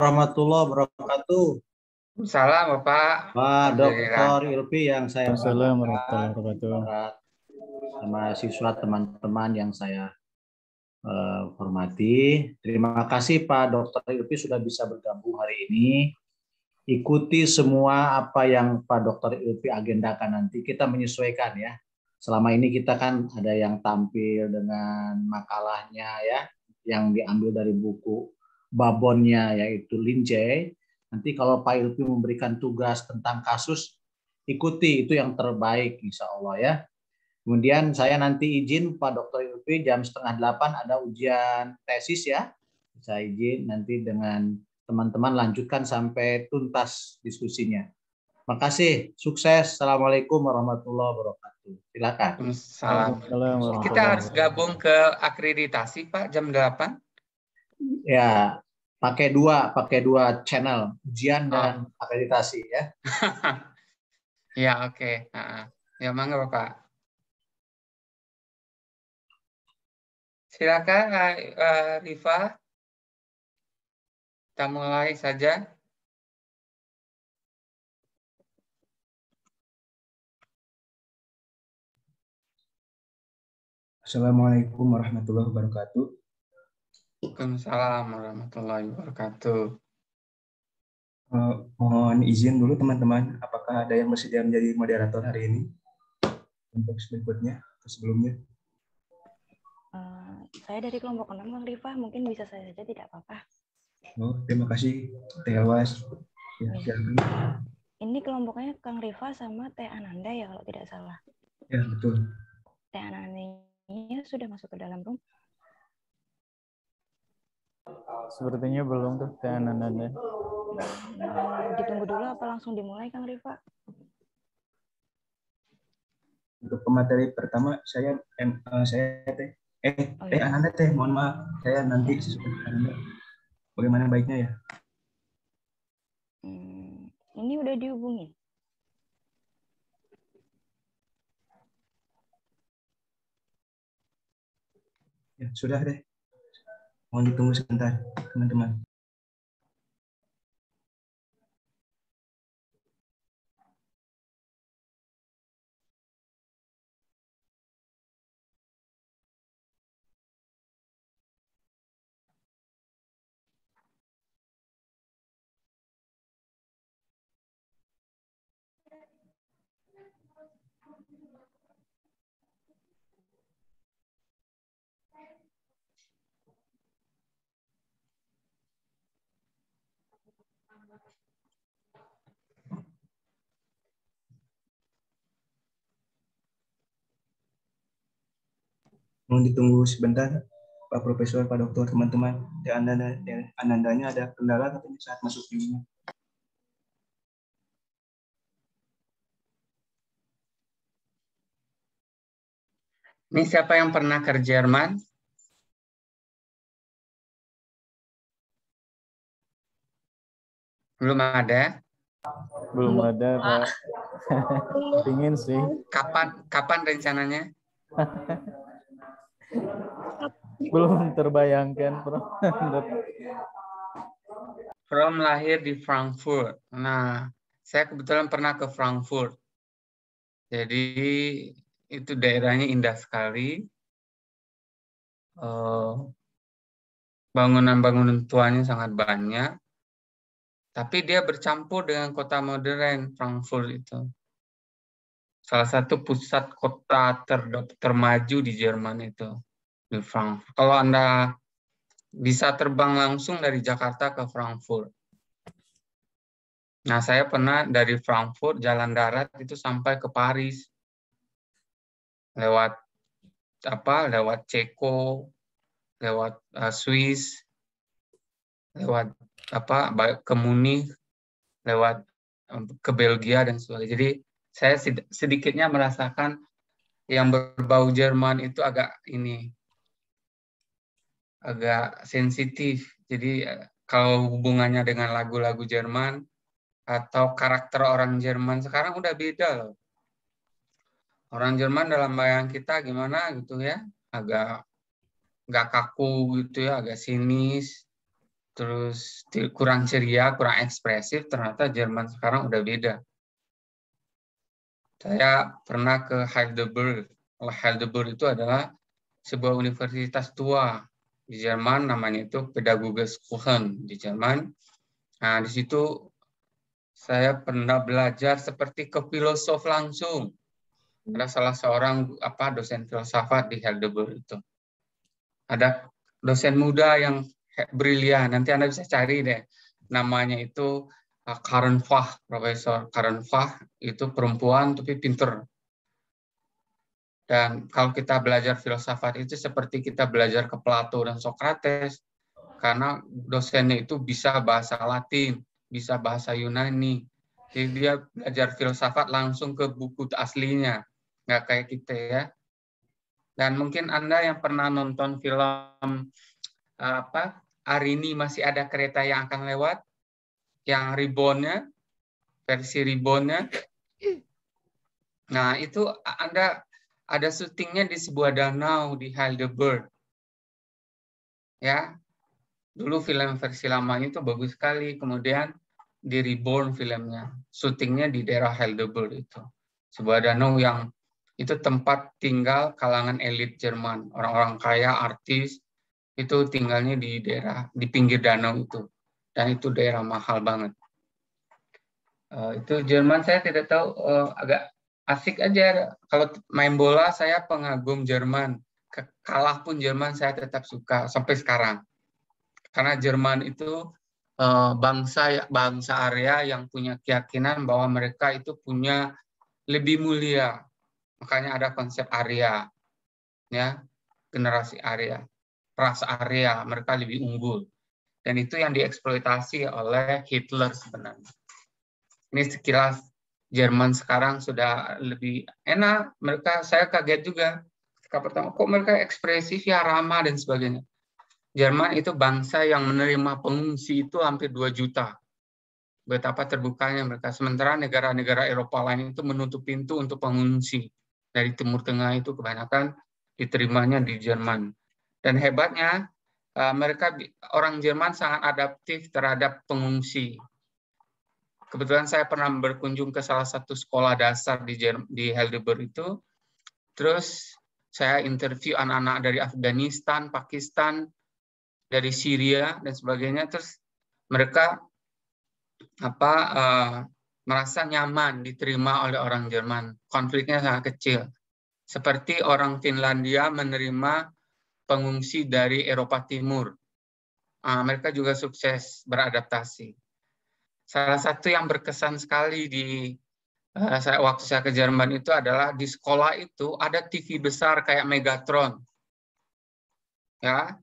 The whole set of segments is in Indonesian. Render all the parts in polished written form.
Warahmatullahi wabarakatuh. Salam Bapak. Pak Alhamdulillah. Dr. Ilfi yang saya Assalamualaikum banggakan, warahmatullahi wabarakatuh. para sama siswa teman-teman yang saya hormati. Terima kasih Pak Dr. Ilfi sudah bisa bergabung hari ini. Ikuti semua apa yang Pak Dr. Ilfi agendakan nanti. Kita menyesuaikan ya. Selama ini kita kan ada yang tampil dengan makalahnya ya, yang diambil dari buku babonnya yaitu Linjay. Nanti kalau Pak Ilfi memberikan tugas tentang kasus, ikuti itu yang terbaik insya Allah ya. Kemudian saya nanti izin Pak Dr. Ilfi jam 7:30 ada ujian tesis ya. Saya izin nanti dengan teman-teman lanjutkan sampai tuntas diskusinya. Makasih, sukses. Assalamualaikum warahmatullahi wabarakatuh. Silakan. Salam. Kita harus gabung ke akreditasi Pak jam 8. Ya, pakai dua channel, ujian dan akreditasi ya. Ya, oke. Ya, mangga Bapak. Silakan Rifa. Kita mulai saja. Assalamualaikum warahmatullahi wabarakatuh. Waalaikumsalam warahmatullahi wabarakatuh. Mohon izin dulu teman-teman, apakah ada yang bersedia menjadi moderator hari ini untuk berikutnya atau sebelumnya? Saya dari kelompok 6, Bang Rifa, mungkin bisa saya saja, tidak apa-apa. Oh, terima kasih, Teh Alwas. Ya, silakan. Ini kelompoknya Kang Rifa sama Teh Ananda ya, kalau tidak salah. Ya, betul. Teh Anandanya sudah masuk ke dalam room? Sepertinya belum tuh, Teh Ananda. Ditunggu dulu apa langsung dimulai, Kang Rifa? Untuk pemateri pertama, saya Teh. Teh Ananda Teh, mohon maaf. Saya nanti sesuai Ananda. Bagaimana baiknya ya? Ini udah dihubungin? Ya, sudah deh. Mohon ditunggu sebentar, teman-teman. Mohon ditunggu sebentar, Pak Profesor, Pak Dokter, teman-teman. Anandanya ada kendala katanya saat masuk dirinya. Ini siapa yang pernah ke Jerman? Belum ada? Belum ada, Pak. Ingin sih. Kapan rencananya? Belum terbayangkan, Prof. From lahir di Frankfurt. Nah, saya kebetulan pernah ke Frankfurt. Jadi itu daerahnya indah sekali. Bangunan-bangunan tuanya sangat banyak. Tapi dia bercampur dengan kota modern Frankfurt itu. Salah satu pusat kota termaju di Jerman itu. Di Frankfurt. Kalau Anda bisa terbang langsung dari Jakarta ke Frankfurt. Nah, saya pernah dari Frankfurt jalan darat itu sampai ke Paris. Lewat Ceko, lewat Swiss, lewat ke Munich, lewat ke Belgia dan sebagainya. Jadi saya sedikitnya merasakan yang berbau Jerman itu agak sensitif. Jadi kalau hubungannya dengan lagu-lagu Jerman atau karakter orang Jerman sekarang udah beda loh. Orang Jerman dalam bayangan kita gimana gitu ya, agak kaku gitu ya, agak sinis. terus kurang ceria, kurang ekspresif, ternyata Jerman sekarang udah beda. Saya pernah ke Heidelberg. Heidelberg itu adalah sebuah universitas tua di Jerman, namanya itu Pädagogische di Jerman. Nah, di situ saya pernah belajar seperti ke filosof langsung. Ada salah seorang dosen filsafat di Heidelberg itu. Ada dosen muda yang brilian. Nanti Anda bisa cari deh. Namanya itu Karen Fach, Profesor Karen Fach. Itu perempuan tapi pinter. Dan kalau kita belajar filsafat itu seperti kita belajar ke Plato dan Socrates. Karena dosennya itu bisa bahasa Latin, bisa bahasa Yunani. Jadi dia belajar filsafat langsung ke buku aslinya. Nggak kayak kita ya. Dan mungkin Anda yang pernah nonton film Arini Masih Ada Kereta Yang Akan Lewat, yang reborn-nya, versi reborn-nya. Nah, itu Anda ada syutingnya di sebuah danau di Heidelberg. Ya. Dulu film versi lamanya itu bagus sekali, kemudian di reborn filmnya. Syutingnya di daerah Heidelberg itu. Sebuah danau yang itu tempat tinggal kalangan elit Jerman, orang-orang kaya, artis, itu tinggalnya di pinggir danau itu, dan itu daerah mahal banget. Itu Jerman saya tidak tahu, agak asik aja. Kalau main bola saya pengagum Jerman, kalah pun Jerman saya tetap suka sampai sekarang, karena Jerman itu bangsa Arya yang punya keyakinan bahwa mereka itu punya lebih mulia. Makanya ada konsep Arya, ya, generasi Arya, ras Arya, mereka lebih unggul. Dan itu yang dieksploitasi oleh Hitler sebenarnya. Ini sekilas Jerman sekarang sudah lebih enak. Saya kaget juga. Ketika pertama, kok mereka ekspresif ya, ramah dan sebagainya. Jerman itu bangsa yang menerima pengungsi itu hampir 2 juta. Betapa terbukanya mereka. Sementara negara-negara Eropa lain itu menutup pintu untuk pengungsi. Dari Timur Tengah itu kebanyakan diterimanya di Jerman. Dan hebatnya, orang Jerman sangat adaptif terhadap pengungsi. Kebetulan saya pernah berkunjung ke salah satu sekolah dasar di Heidelberg itu. Terus saya interview anak-anak dari Afghanistan, Pakistan, dari Syria dan sebagainya. Terus mereka merasa nyaman diterima oleh orang Jerman. Konfliknya sangat kecil. Seperti orang Finlandia menerima pengungsi dari Eropa Timur. Mereka juga sukses beradaptasi. Salah satu yang berkesan sekali waktu saya ke Jerman itu adalah di sekolah itu ada TV besar kayak Megatron. Ya.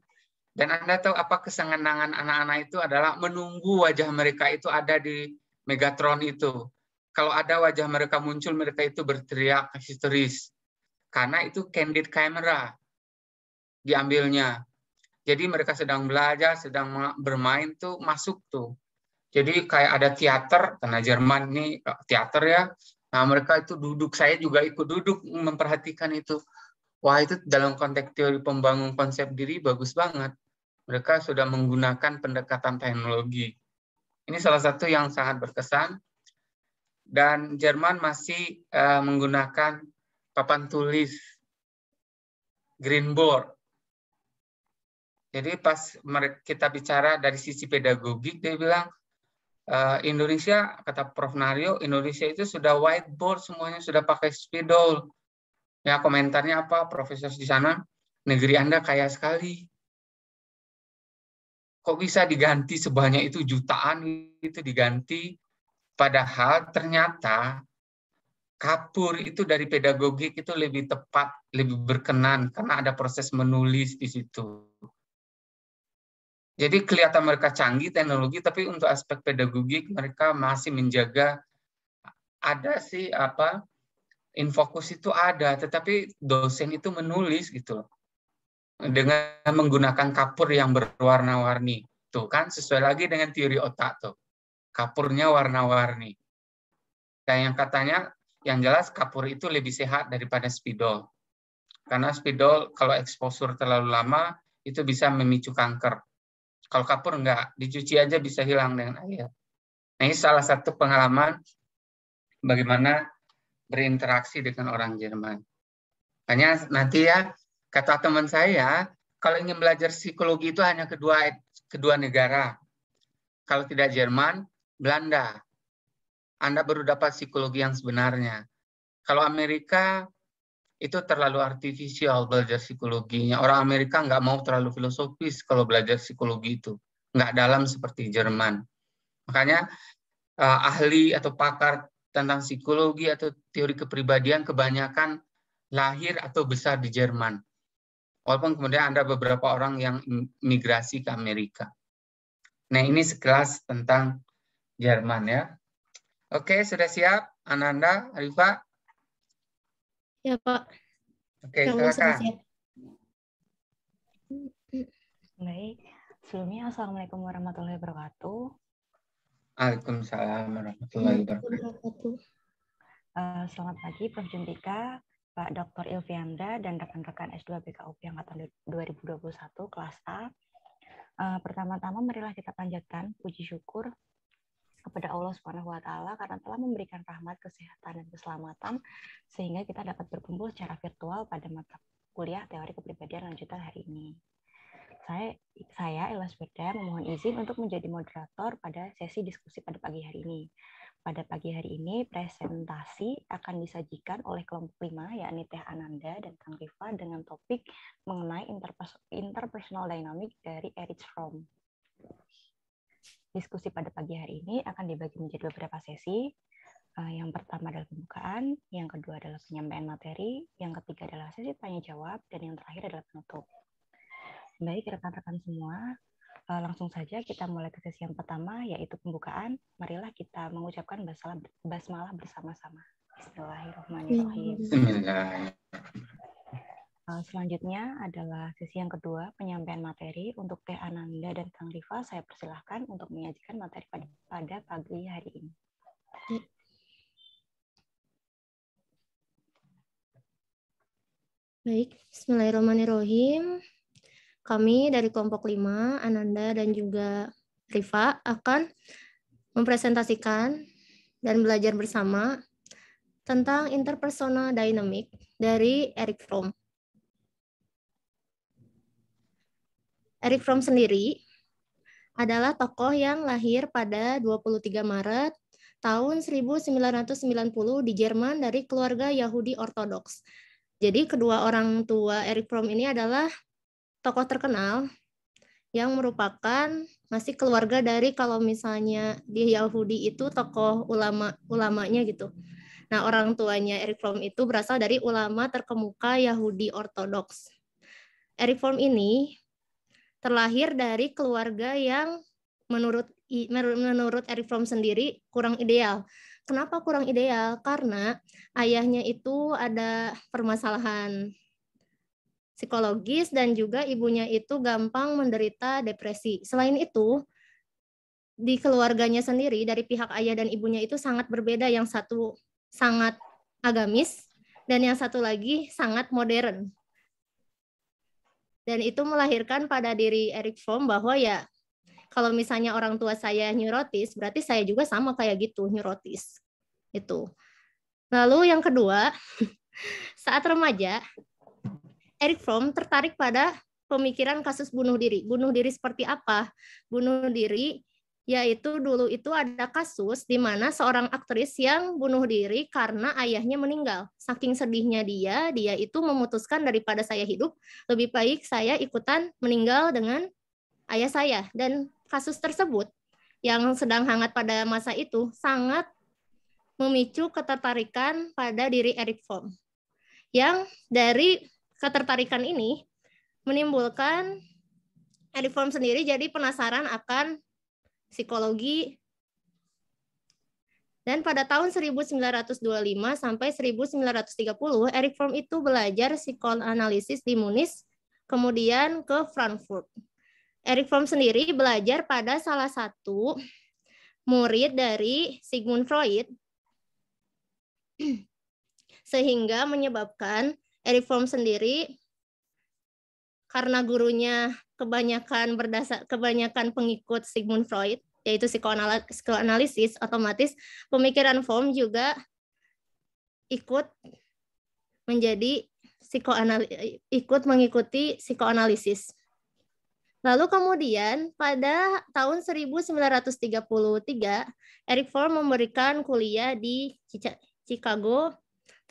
Dan Anda tahu apa kesenangan anak-anak itu adalah menunggu wajah mereka itu ada di Megatron itu. Kalau ada wajah mereka muncul, mereka itu berteriak histeris. Karena itu candid camera diambilnya. Jadi mereka sedang belajar, sedang bermain tuh masuk tuh. Jadi kayak ada teater, karena Jerman ini teater ya. Nah mereka itu duduk, saya juga ikut duduk memperhatikan itu. Wah itu dalam konteks teori pembangun konsep diri bagus banget. Mereka sudah menggunakan pendekatan teknologi. Ini salah satu yang sangat berkesan. Dan Jerman masih menggunakan papan tulis green board. Jadi pas kita bicara dari sisi pedagogik, dia bilang, Indonesia, kata Prof. Naryo, Indonesia itu sudah whiteboard, semuanya sudah pakai spidol. Ya komentarnya apa, profesor di sana, negeri Anda kaya sekali. Kok bisa diganti sebanyak itu, jutaan itu diganti, padahal ternyata kapur itu dari pedagogik itu lebih tepat, lebih berkenan, karena ada proses menulis di situ. Jadi kelihatan mereka canggih teknologi, tapi untuk aspek pedagogik mereka masih menjaga, ada sih infokus itu ada, tetapi dosen itu menulis gitu loh. Dengan menggunakan kapur yang berwarna-warni. Tuh kan sesuai lagi dengan teori otak tuh. Kapurnya warna-warni. Dan yang katanya, yang jelas kapur itu lebih sehat daripada spidol. Karena spidol kalau eksposur terlalu lama, itu bisa memicu kanker. Kalau kapur enggak, dicuci aja bisa hilang dengan air. Nah, ini salah satu pengalaman bagaimana berinteraksi dengan orang Jerman. Makanya nanti ya, kata teman saya, kalau ingin belajar psikologi itu hanya kedua negara. Kalau tidak Jerman, Belanda. Anda baru dapat psikologi yang sebenarnya. Kalau Amerika, itu terlalu artifisial belajar psikologinya. Orang Amerika nggak mau terlalu filosofis kalau belajar psikologi itu. Nggak dalam seperti Jerman. Makanya ahli atau pakar tentang psikologi atau teori kepribadian kebanyakan lahir atau besar di Jerman. Walaupun kemudian ada beberapa orang yang migrasi ke Amerika. Nah, ini sekelas tentang Jerman ya. Oke, sudah siap? Ananda, Arifa? Ya, Pak. Oke, Yang sudah silakan. siap. Baik. Sebelumnya, Assalamualaikum warahmatullahi wabarakatuh. Waalaikumsalam warahmatullahi wabarakatuh. Selamat pagi, Prof. Juntika, Pak Dr. Ilvianda, dan rekan-rekan S2 BKUP angkatan 2021, kelas A. Pertama-tama, marilah kita panjatkan puji syukur kepada Allah Subhanahu wa Ta'ala karena telah memberikan rahmat, kesehatan, dan keselamatan sehingga kita dapat berkumpul secara virtual pada mata kuliah teori kepribadian lanjutan hari ini. Saya Ella Swerda memohon izin untuk menjadi moderator pada sesi diskusi pada pagi hari ini. Pada pagi hari ini presentasi akan disajikan oleh kelompok 5 yakni Teh Ananda dan Kang Rifa dengan topik mengenai interpersonal dynamic dari Erich Fromm. Diskusi pada pagi hari ini akan dibagi menjadi beberapa sesi. Yang pertama adalah pembukaan, yang kedua adalah penyampaian materi, yang ketiga adalah sesi tanya-jawab, dan yang terakhir adalah penutup. Baik, rekan-rekan semua, langsung saja kita mulai ke sesi yang pertama, yaitu pembukaan. Marilah kita mengucapkan basmalah bersama-sama. Bismillahirrahmanirrahim. Bismillahirrahmanirrahim. Selanjutnya adalah sesi yang kedua, penyampaian materi. Untuk Teh Ananda dan Kang Rifa, saya persilahkan untuk menyajikan materi pada pagi hari ini. Baik, Bismillahirrahmanirrahim. Kami dari kelompok 5, Ananda dan juga Rifa akan mempresentasikan dan belajar bersama tentang interpersonal dynamic dari Erich Fromm. Erich Fromm sendiri adalah tokoh yang lahir pada 23 Maret tahun 1990 di Jerman dari keluarga Yahudi Ortodoks. Jadi kedua orang tua Erich Fromm ini adalah tokoh terkenal yang merupakan masih keluarga dari, kalau misalnya di Yahudi itu tokoh ulamanya gitu. Nah, orang tuanya Erich Fromm itu berasal dari ulama terkemuka Yahudi Ortodoks. Erich Fromm ini terlahir dari keluarga yang menurut Erich Fromm sendiri kurang ideal. Kenapa kurang ideal? Karena ayahnya itu ada permasalahan psikologis dan juga ibunya itu gampang menderita depresi. Selain itu, di keluarganya sendiri dari pihak ayah dan ibunya itu sangat berbeda. Yang satu sangat agamis dan yang satu lagi sangat modern. Dan itu melahirkan pada diri Erich Fromm bahwa ya kalau misalnya orang tua saya neurotis, berarti saya juga sama kayak gitu, neurotis. Itu. Lalu yang kedua, saat remaja, Erich Fromm tertarik pada pemikiran kasus bunuh diri. Bunuh diri seperti apa? Bunuh diri yaitu dulu itu ada kasus di mana seorang aktris yang bunuh diri karena ayahnya meninggal. Saking sedihnya dia itu memutuskan daripada saya hidup, lebih baik saya ikutan meninggal dengan ayah saya. Dan kasus tersebut yang sedang hangat pada masa itu sangat memicu ketertarikan pada diri Erich Fromm. Yang dari ketertarikan ini menimbulkan Erich Fromm sendiri jadi penasaran akan psikologi, dan pada tahun 1925 sampai 1930 Erich Fromm itu belajar psikoanalisis di Munich, kemudian ke Frankfurt. Erich Fromm sendiri belajar pada salah satu murid dari Sigmund Freud, sehingga menyebabkan Erich Fromm sendiri karena gurunya kebanyakan pengikut Sigmund Freud, yaitu psikoanalisis, otomatis pemikiran Fromm juga ikut mengikuti psikoanalisis. Lalu kemudian pada tahun 1933, Erich Fromm memberikan kuliah di Chicago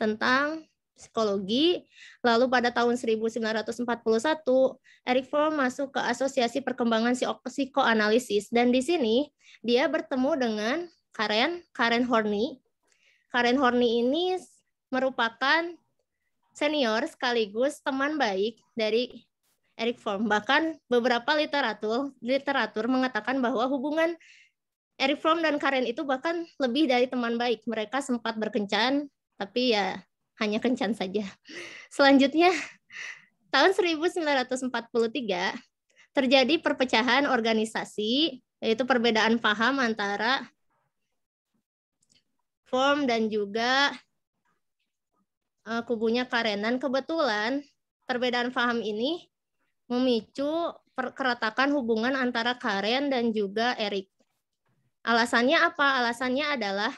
tentang psikologi. Lalu pada tahun 1941, Erich Fromm masuk ke Asosiasi Perkembangan Psikoanalisis, dan di sini dia bertemu dengan Karen Horney. Karen Horney ini merupakan senior sekaligus teman baik dari Erich Fromm. Bahkan beberapa literatur mengatakan bahwa hubungan Erich Fromm dan Karen itu bahkan lebih dari teman baik. Mereka sempat berkencan, tapi ya hanya kencan saja. Selanjutnya, tahun 1943 terjadi perpecahan organisasi, yaitu perbedaan paham antara Fromm dan juga kubunya Karen. Dan kebetulan perbedaan paham ini memicu keretakan hubungan antara Karen dan juga Erich. Alasannya apa? Alasannya adalah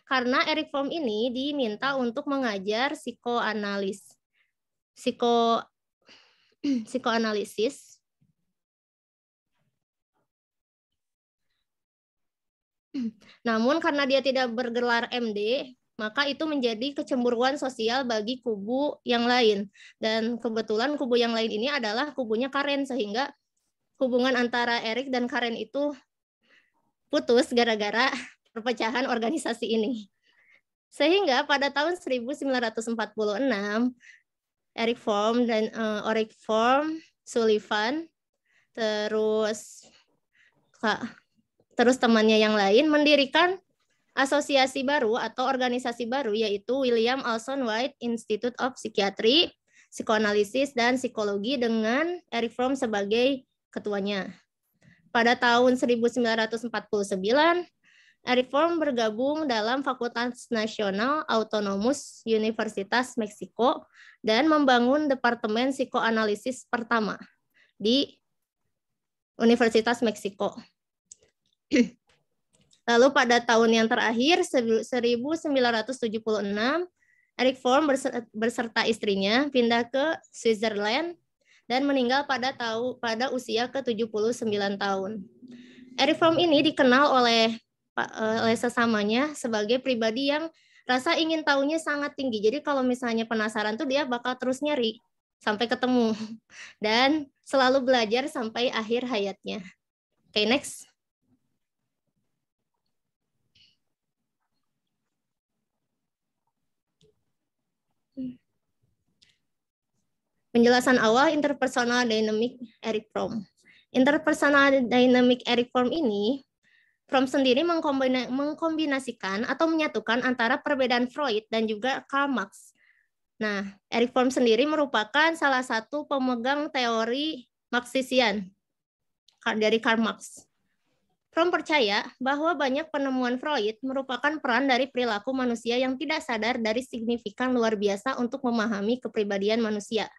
karena Erich Fromm ini diminta untuk mengajar psikoanalisis. Namun karena dia tidak bergelar MD, maka itu menjadi kecemburuan sosial bagi kubu yang lain. Dan kebetulan kubu yang lain ini adalah kubunya Karen, sehingga hubungan antara Erich dan Karen itu putus gara-gara perpecahan organisasi ini. Sehingga pada tahun 1946, Erich Fromm, Sullivan, terus temannya yang lain mendirikan asosiasi baru atau organisasi baru, yaitu William Alson White Institute of Psychiatry, Psikoanalisis, dan Psikologi dengan Erich Fromm sebagai ketuanya. Pada tahun 1949, Erich Fromm bergabung dalam Fakultas Nasional Autonomous Universitas Meksiko dan membangun Departemen Psikoanalisis pertama di Universitas Meksiko. Lalu pada tahun yang terakhir, 1976, Erich Fromm beserta istrinya pindah ke Switzerland dan meninggal pada usia ke-79 tahun. Erich Fromm ini dikenal oleh sesamanya sebagai pribadi yang rasa ingin tahunya sangat tinggi. Jadi kalau misalnya penasaran tuh dia bakal terus nyari sampai ketemu dan selalu belajar sampai akhir hayatnya. Oke, next. Penjelasan awal interpersonal dynamic Erich Fromm. Interpersonal dynamic Erich Fromm ini, Fromm sendiri mengkombinasikan atau menyatukan antara perbedaan Freud dan juga Karl Marx. Nah, Erich Fromm sendiri merupakan salah satu pemegang teori Marxisian dari Karl Marx. Fromm percaya bahwa banyak penemuan Freud merupakan peran dari perilaku manusia yang tidak sadar dari signifikan luar biasa untuk memahami kepribadian manusia.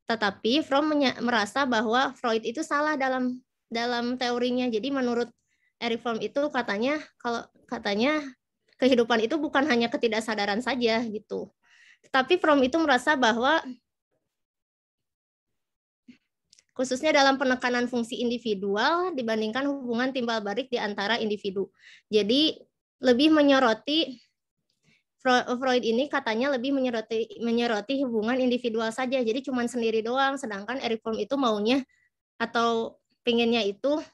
Tetapi Fromm merasa bahwa Freud itu salah dalam teorinya. Jadi menurut Erich Fromm itu katanya kehidupan itu bukan hanya ketidaksadaran saja gitu. Tetapi Fromm itu merasa bahwa khususnya dalam penekanan fungsi individual dibandingkan hubungan timbal balik di antara individu. Jadi lebih menyoroti Freud ini katanya lebih menyoroti hubungan individual saja, jadi cuma sendiri doang. Sedangkan Erich Fromm itu maunya atau pengennya itu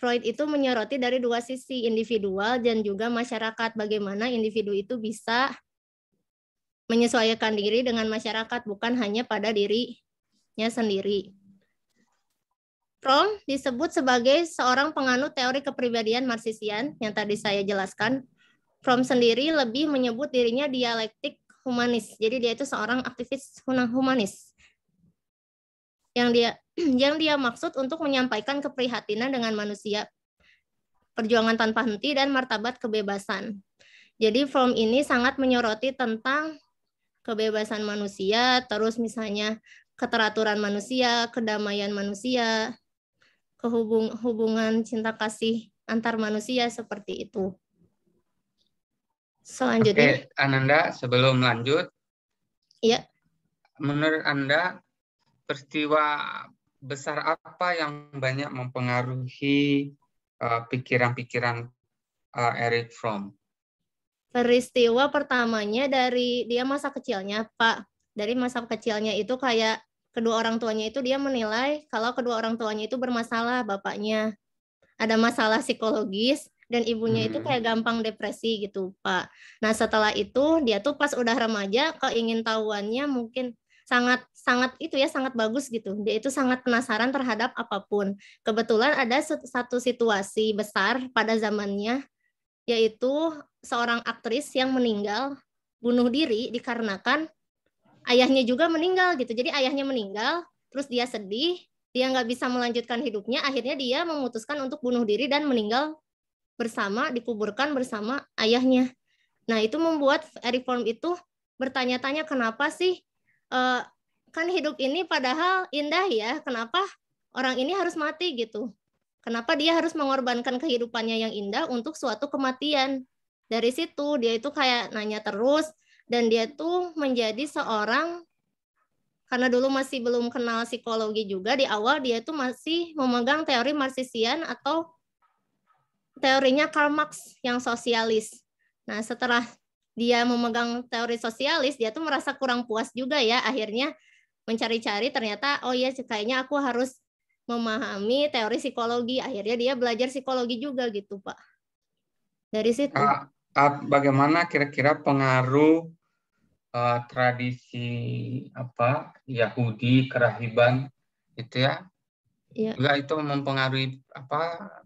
Freud itu menyoroti dari dua sisi, individual dan juga masyarakat. Bagaimana individu itu bisa menyesuaikan diri dengan masyarakat, bukan hanya pada dirinya sendiri. Fromm disebut sebagai seorang penganut teori kepribadian Marxisian yang tadi saya jelaskan. Fromm sendiri lebih menyebut dirinya dialektik humanis. Jadi dia itu seorang aktivis humanis. Yang dia maksud untuk menyampaikan keprihatinan dengan manusia, perjuangan tanpa henti, dan martabat kebebasan. Jadi Fromm ini sangat menyoroti tentang kebebasan manusia, terus misalnya keteraturan manusia, kedamaian manusia, hubungan cinta kasih antar manusia seperti itu. Selanjutnya, Oke, Ananda, sebelum lanjut, ya, menurut Anda peristiwa besar apa yang banyak mempengaruhi pikiran-pikiran Erich Fromm? peristiwa pertamanya dari dia masa kecilnya, Pak. Dari masa kecilnya itu kayak kedua orang tuanya itu dia menilai kalau kedua orang tuanya itu bermasalah, bapaknya ada masalah psikologis dan ibunya itu kayak gampang depresi gitu, Pak. Nah, setelah itu dia tuh pas udah remaja keingintahuannya mungkin sangat itu ya, sangat bagus gitu. Dia itu sangat penasaran terhadap apapun. Kebetulan ada satu situasi besar pada zamannya, yaitu seorang aktris yang meninggal bunuh diri dikarenakan ayahnya juga meninggal gitu. Jadi ayahnya meninggal, terus dia sedih, dia nggak bisa melanjutkan hidupnya, akhirnya dia memutuskan untuk bunuh diri dan meninggal dikuburkan bersama ayahnya. Nah, itu membuat Erich Fromm itu bertanya-tanya, kenapa sih kan hidup ini padahal indah ya, kenapa orang ini harus mati gitu? Kenapa dia harus mengorbankan kehidupannya yang indah untuk suatu kematian? Dari situ dia itu kayak nanya terus, dan dia tuh menjadi seorang, karena dulu masih belum kenal psikologi juga, di awal dia tuh masih memegang teori Marxian atau teorinya Karl Marx yang sosialis. Nah, setelah dia memegang teori sosialis, dia tuh merasa kurang puas juga ya, akhirnya mencari-cari, ternyata oh ya kayaknya aku harus memahami teori psikologi. Akhirnya dia belajar psikologi juga gitu, Pak. Dari situ. Bagaimana kira-kira pengaruh tradisi Yahudi, kerahiban itu ya? Ya. Juga itu mempengaruhi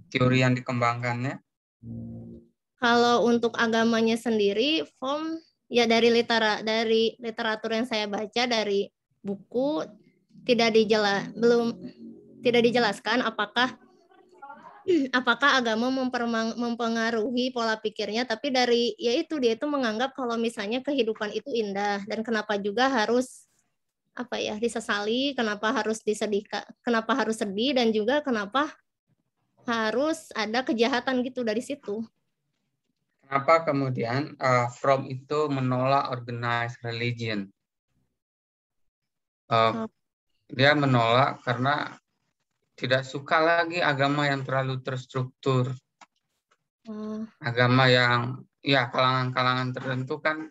teori yang dikembangkannya? Kalau untuk agamanya sendiri, Fromm ya dari literatur yang saya baca, dari buku tidak dijelaskan apakah agama mempengaruhi pola pikirnya, tapi dia itu menganggap kalau misalnya kehidupan itu indah, dan kenapa juga harus disesali, kenapa harus disedihkan, kenapa harus sedih, dan juga kenapa harus ada kejahatan gitu dari situ. Kenapa kemudian Fromm itu menolak organized religion? Dia menolak karena tidak suka lagi agama yang terlalu terstruktur. Agama yang ya kalangan-kalangan tertentu kan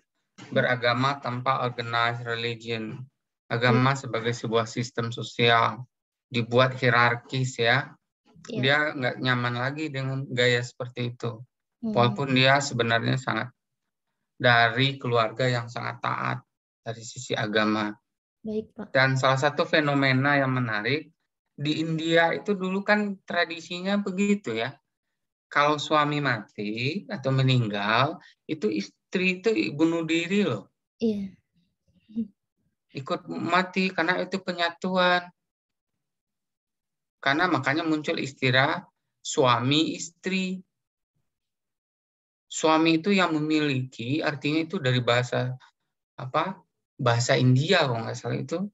beragama tanpa organized religion. Agama sebagai sebuah sistem sosial dibuat hierarkis ya. Dia nggak nyaman lagi dengan gaya seperti itu. Walaupun dia sebenarnya sangat dari keluarga yang sangat taat dari sisi agama. Baik, Pak. Dan salah satu fenomena yang menarik, di India itu dulu kan tradisinya begitu ya. Kalau suami mati atau meninggal, itu istri itu bunuh diri loh. Iya. Ikut mati karena itu penyatuan. Karena makanya muncul istilah suami istri. Suami itu yang memiliki, artinya itu dari bahasa bahasa India kalau nggak salah itu.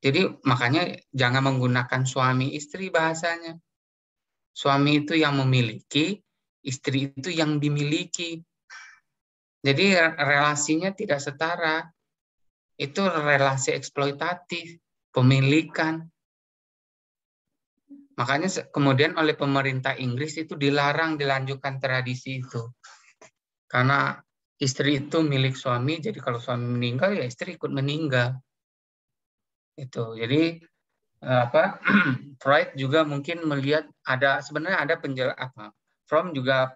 Jadi makanya jangan menggunakan suami istri bahasanya. Suami itu yang memiliki, istri itu yang dimiliki. Jadi relasinya tidak setara. Itu relasi eksploitatif, pemilikan. Makanya kemudian oleh pemerintah Inggris itu dilarang dilanjutkan tradisi itu. Karena istri itu milik suami, jadi kalau suami meninggal ya istri ikut meninggal. Itu. Jadi Freud juga mungkin melihat sebenarnya ada Fromm juga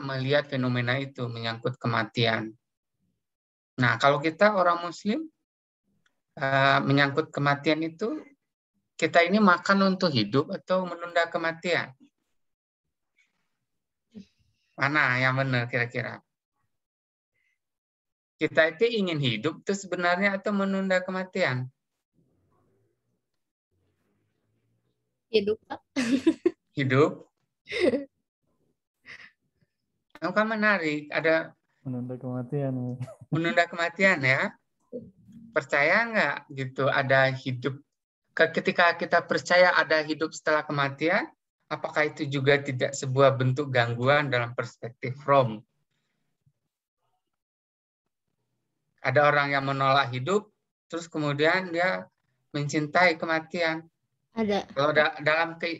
melihat fenomena itu menyangkut kematian. Nah, kalau kita orang Muslim menyangkut kematian itu, kita ini makan untuk hidup atau menunda kematian? Mana yang benar kira-kira? Kita itu ingin hidup itu sebenarnya atau menunda kematian? Hidup, Pak. Hidup. Kan menarik, ada menunda kematian. Menunda kematian ya. percaya nggak gitu ada hidup? Ketika kita percaya ada hidup setelah kematian, apakah itu juga tidak sebuah bentuk gangguan dalam perspektif Fromm? Ada orang yang menolak hidup, terus kemudian dia mencintai kematian. Ada. Kalau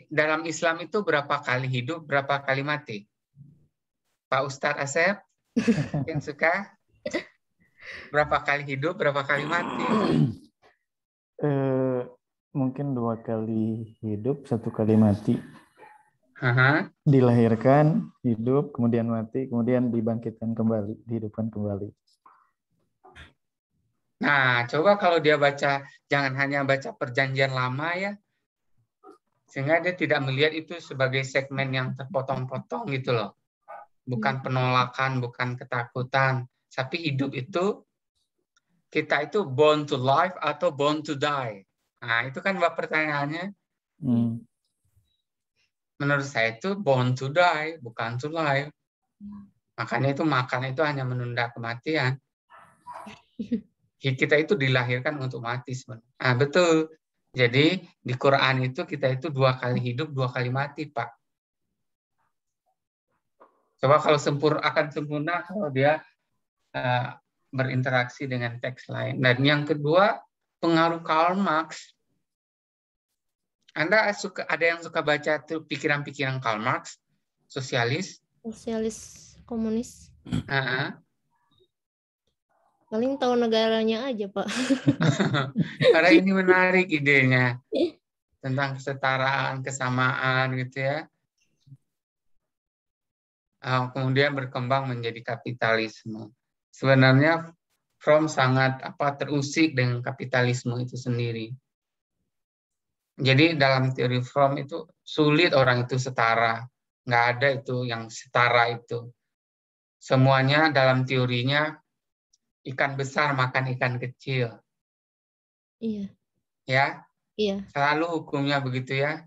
dalam Islam itu berapa kali hidup, berapa kali mati? Pak Ustadz Asep yang suka berapa kali hidup, berapa kali mati? Mungkin 2 kali hidup, 1 kali mati. Aha. Dilahirkan, hidup, kemudian mati, kemudian dibangkitkan kembali, dihidupkan kembali. Nah, coba kalau dia baca, jangan hanya baca perjanjian lama ya, sehingga dia tidak melihat itu sebagai segmen yang terpotong-potong gitu loh. Bukan penolakan, bukan ketakutan, tapi hidup itu, kita itu born to life atau born to die. Nah, itu kan pertanyaannya. Menurut saya itu born to die, bukan to life. Makanya itu makan itu hanya menunda kematian. Kita itu dilahirkan untuk mati sebenarnya. Nah, betul. Jadi di Quran itu kita itu 2 kali hidup, 2 kali mati, Pak. Coba kalau akan sempurna kalau dia berinteraksi dengan teks lain. Dan yang kedua, pengaruh Karl Marx. Anda ada yang suka baca tuh pikiran-pikiran Karl Marx, sosialis? Sosialis komunis. Uh-huh. Paling tahu negaranya aja, Pak. Karena ini menarik idenya tentang kesetaraan, kesamaan gitu ya. Kemudian berkembang menjadi kapitalisme. Sebenarnya Fromm sangat terusik dengan kapitalisme itu sendiri. Jadi dalam teori Fromm itu sulit orang itu setara. Nggak ada itu yang setara itu. Semuanya dalam teorinya ikan besar makan ikan kecil. Iya. Ya? Iya. Selalu hukumnya begitu ya.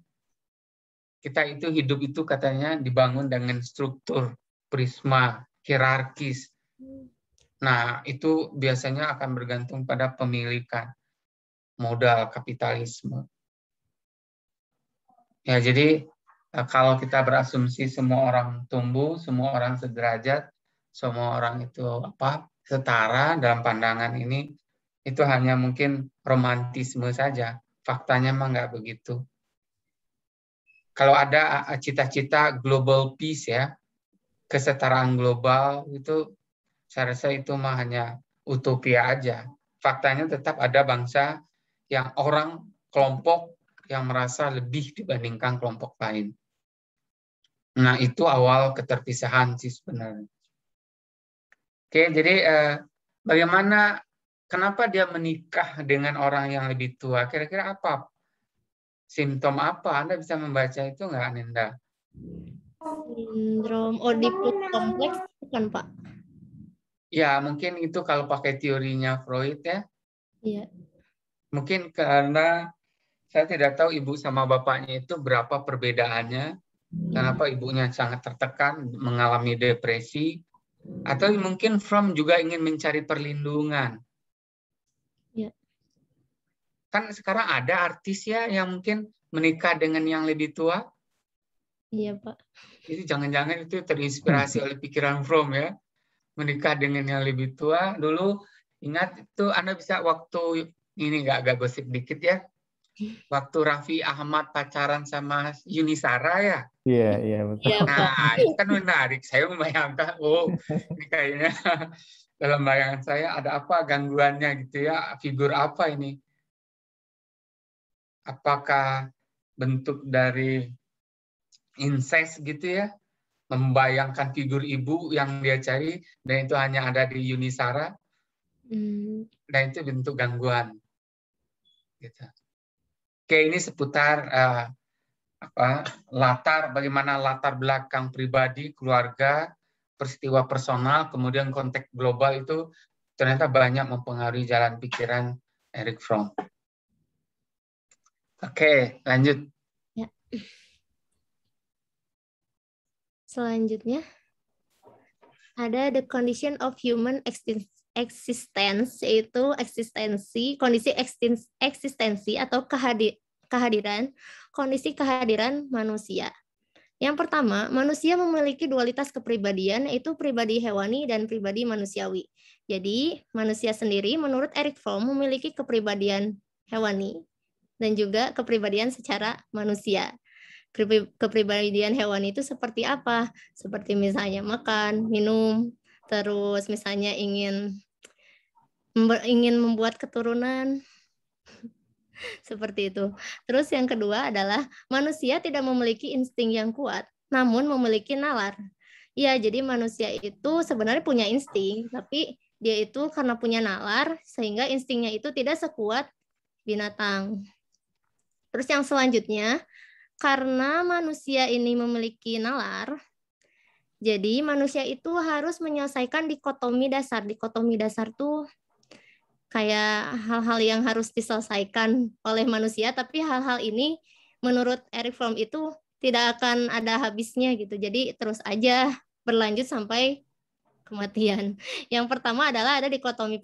Kita itu hidup itu katanya dibangun dengan struktur, prisma, hierarkis. Nah, itu biasanya akan bergantung pada pemilikan modal kapitalisme. Ya, jadi kalau kita berasumsi semua orang tumbuh, semua orang sederajat, semua orang itu setara dalam pandangan ini, itu hanya mungkin romantisme saja. Faktanya memang nggak begitu. Kalau ada cita-cita global peace ya, kesetaraan global itu, saya rasa itu mah hanya utopia aja. Faktanya tetap ada bangsa yang kelompok yang merasa lebih dibandingkan kelompok lain. Nah, itu awal keterpisahan sih sebenarnya. Oke, jadi kenapa dia menikah dengan orang yang lebih tua? Kira-kira apa? Simptom apa? Anda bisa membaca itu nggak, Ninda? Sindrom Oedipus kompleks, bukan, Pak? Ya, mungkin itu kalau pakai teorinya Freud ya. Iya. Mungkin karena saya tidak tahu ibu sama bapaknya itu berapa perbedaannya. Kenapa ibunya sangat tertekan, mengalami depresi. Atau mungkin Fromm juga ingin mencari perlindungan. Iya. Kan sekarang ada artis ya yang mungkin menikah dengan yang lebih tua. Iya, Pak. Itu jangan-jangan itu terinspirasi oleh pikiran Fromm ya. Menikah dengan yang lebih tua. Dulu ingat itu Anda bisa waktu ini agak gosip dikit ya. Waktu Raffi Ahmad pacaran sama Yuni Shara ya. Iya, betul. Nah, itu kan menarik. Saya membayangkan, ini kayaknya dalam bayangan saya ada apa gangguannya gitu ya. Figur apa ini? Apakah bentuk dari incest gitu ya? Membayangkan figur ibu yang dia cari, dan itu hanya ada di Yuni Shara. Dan itu bentuk gangguan. Gitu. Oke, ini seputar bagaimana latar belakang pribadi, keluarga, peristiwa personal, kemudian konteks global itu ternyata banyak mempengaruhi jalan pikiran Erich Fromm. Oke, lanjut. Ya. Selanjutnya ada the condition of human existence, yaitu eksistensi, kondisi eksistensi atau kehadiran, kondisi kehadiran manusia. Yang pertama, manusia memiliki dualitas kepribadian, yaitu pribadi hewani dan pribadi manusiawi. Jadi, manusia sendiri menurut Erich Fromm memiliki kepribadian hewani dan juga kepribadian secara manusia. Kepribadian hewani itu seperti apa? Seperti misalnya makan, minum, terus misalnya ingin membuat keturunan, seperti itu. Terus yang kedua adalah manusia tidak memiliki insting yang kuat, namun memiliki nalar. Ya, jadi manusia itu sebenarnya punya insting, tapi dia itu karena punya nalar, sehingga instingnya itu tidak sekuat binatang. Terus yang selanjutnya, karena manusia ini memiliki nalar, jadi manusia itu harus menyelesaikan dikotomi dasar. Dikotomi dasar tuh kayak hal-hal yang harus diselesaikan oleh manusia, tapi hal-hal ini menurut Erich Fromm itu tidak akan ada habisnya gitu. Jadi terus aja berlanjut sampai kematian. Yang pertama adalah ada dikotomi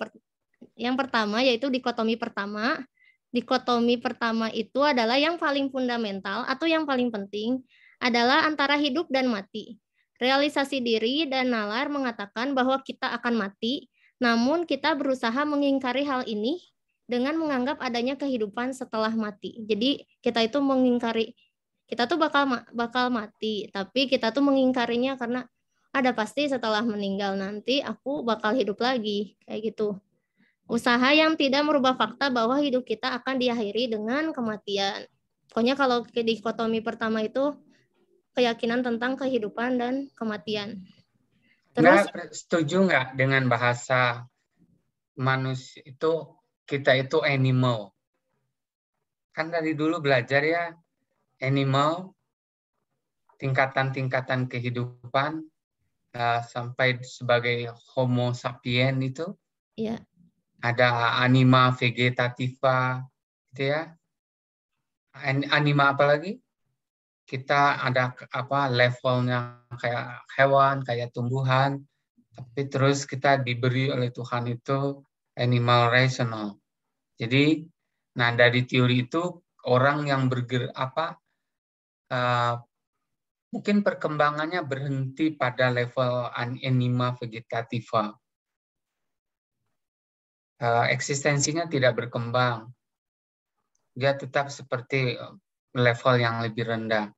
yang pertama yaitu dikotomi pertama. Dikotomi pertama itu adalah yang paling fundamental atau yang paling penting adalah antara hidup dan mati. Realisasi diri dan nalar mengatakan bahwa kita akan mati, namun kita berusaha mengingkari hal ini dengan menganggap adanya kehidupan setelah mati. Jadi kita itu mengingkari, kita tuh bakal mati, tapi kita tuh mengingkarinya karena ada pasti setelah meninggal nanti aku bakal hidup lagi, kayak gitu. Usaha yang tidak merubah fakta bahwa hidup kita akan diakhiri dengan kematian. Pokoknya kalau dikotomi pertama itu keyakinan tentang kehidupan dan kematian. Terus setuju nggak dengan bahasa manusia itu, kita itu animal? Kan dari dulu belajar ya, animal, tingkatan-tingkatan kehidupan, sampai sebagai Homo sapien itu. Iya. Ada anima vegetativa, gitu ya. Anima apa lagi? Kita ada apa levelnya kayak hewan, kayak tumbuhan, tapi terus kita diberi oleh Tuhan itu animal rational. Jadi, nah dari teori itu orang yang mungkin perkembangannya berhenti pada level anima vegetativa. Eksistensinya tidak berkembang. Dia tetap seperti level yang lebih rendah.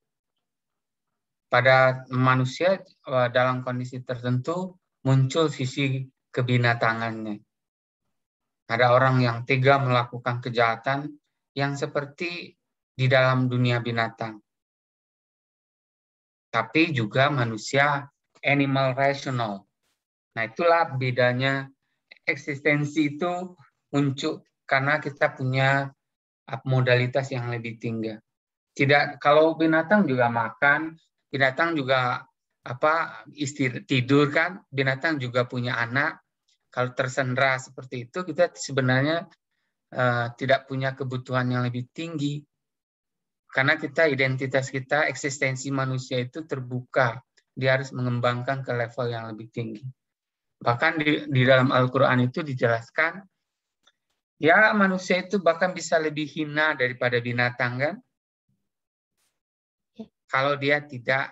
Pada manusia dalam kondisi tertentu muncul sisi kebinatangannya. Ada orang yang tega melakukan kejahatan yang seperti di dalam dunia binatang. Tapi juga manusia animal rational. Nah, itulah bedanya. Eksistensi itu muncul karena kita punya modalitas yang lebih tinggi. Tidak, kalau binatang juga makan, binatang juga tidur kan, binatang juga punya anak. Kalau tersendera seperti itu, kita sebenarnya tidak punya kebutuhan yang lebih tinggi. Karena identitas kita, eksistensi manusia itu terbuka. Dia harus mengembangkan ke level yang lebih tinggi. Bahkan di dalam Al-Quran itu dijelaskan, ya manusia itu bahkan bisa lebih hina daripada binatang kan? Kalau dia tidak,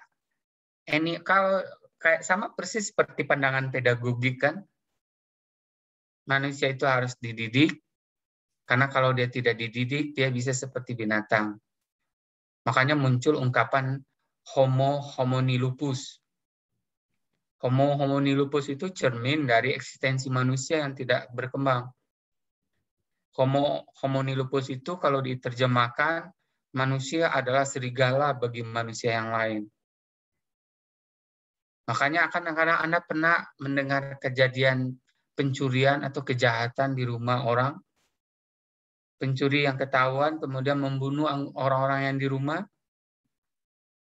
kalau kayak sama persis seperti pandangan pedagogik kan? Manusia itu harus dididik, karena kalau dia tidak dididik, dia bisa seperti binatang. Makanya muncul ungkapan homo homini lupus. Homo homini lupus itu cermin dari eksistensi manusia yang tidak berkembang. Homo homini lupus itu kalau diterjemahkan, manusia adalah serigala bagi manusia yang lain. Makanya kadang-kadang Anda pernah mendengar kejadian pencurian atau kejahatan di rumah orang. Pencuri yang ketahuan kemudian membunuh orang-orang yang di rumah.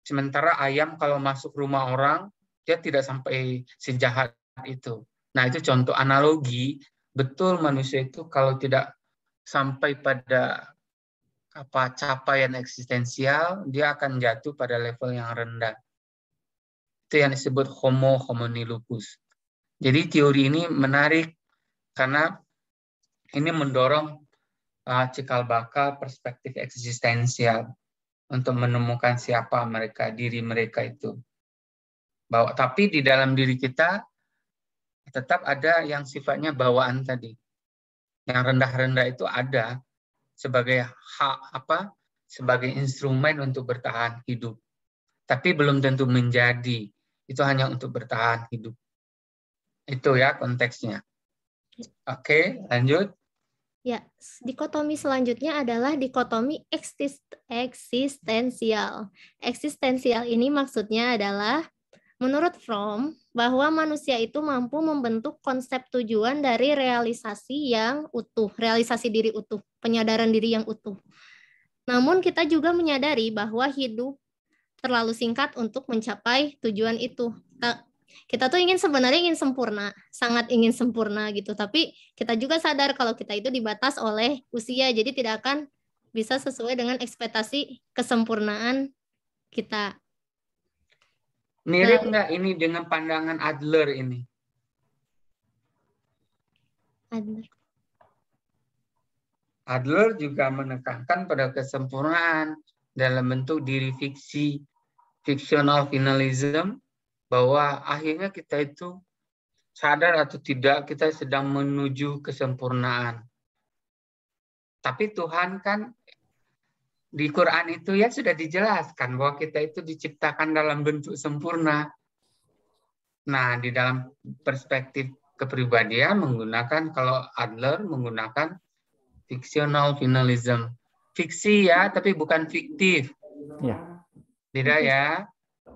Sementara ayam kalau masuk rumah orang, dia tidak sampai sejahat itu. Nah, itu contoh analogi, betul manusia itu kalau tidak sampai pada capaian eksistensial, dia akan jatuh pada level yang rendah. Itu yang disebut homo homini lupus. Jadi teori ini menarik Karena ini mendorong cikal bakal perspektif eksistensial untuk menemukan siapa mereka, diri mereka itu. Tapi di dalam diri kita tetap ada yang sifatnya bawaan tadi. Yang rendah-rendah itu ada sebagai sebagai instrumen untuk bertahan hidup. Tapi belum tentu menjadi. Itu hanya untuk bertahan hidup. Itu ya konteksnya. Oke, lanjut. Ya, dikotomi selanjutnya adalah dikotomi eksistensial. Eksistensial ini maksudnya adalah menurut Fromm, bahwa manusia itu mampu membentuk konsep tujuan dari realisasi yang utuh, realisasi diri utuh, penyadaran diri yang utuh. Namun kita juga menyadari bahwa hidup terlalu singkat untuk mencapai tujuan itu. Kita tuh sebenarnya ingin sempurna, sangat ingin sempurna gitu, tapi kita juga sadar kalau kita itu dibatas oleh usia, jadi tidak akan bisa sesuai dengan ekspektasi kesempurnaan kita. Mirip nggak ini dengan pandangan Adler ini? Adler juga menekankan pada kesempurnaan dalam bentuk diri fiksi, fictional finalism, bahwa akhirnya kita itu sadar atau tidak kita sedang menuju kesempurnaan. Tapi Tuhan kan di Quran itu ya sudah dijelaskan bahwa kita itu diciptakan dalam bentuk sempurna. Nah, di dalam perspektif kepribadian menggunakan, kalau Adler menggunakan fictional finalism. Fiksi ya, tapi bukan fiktif. Ya. Beda ya.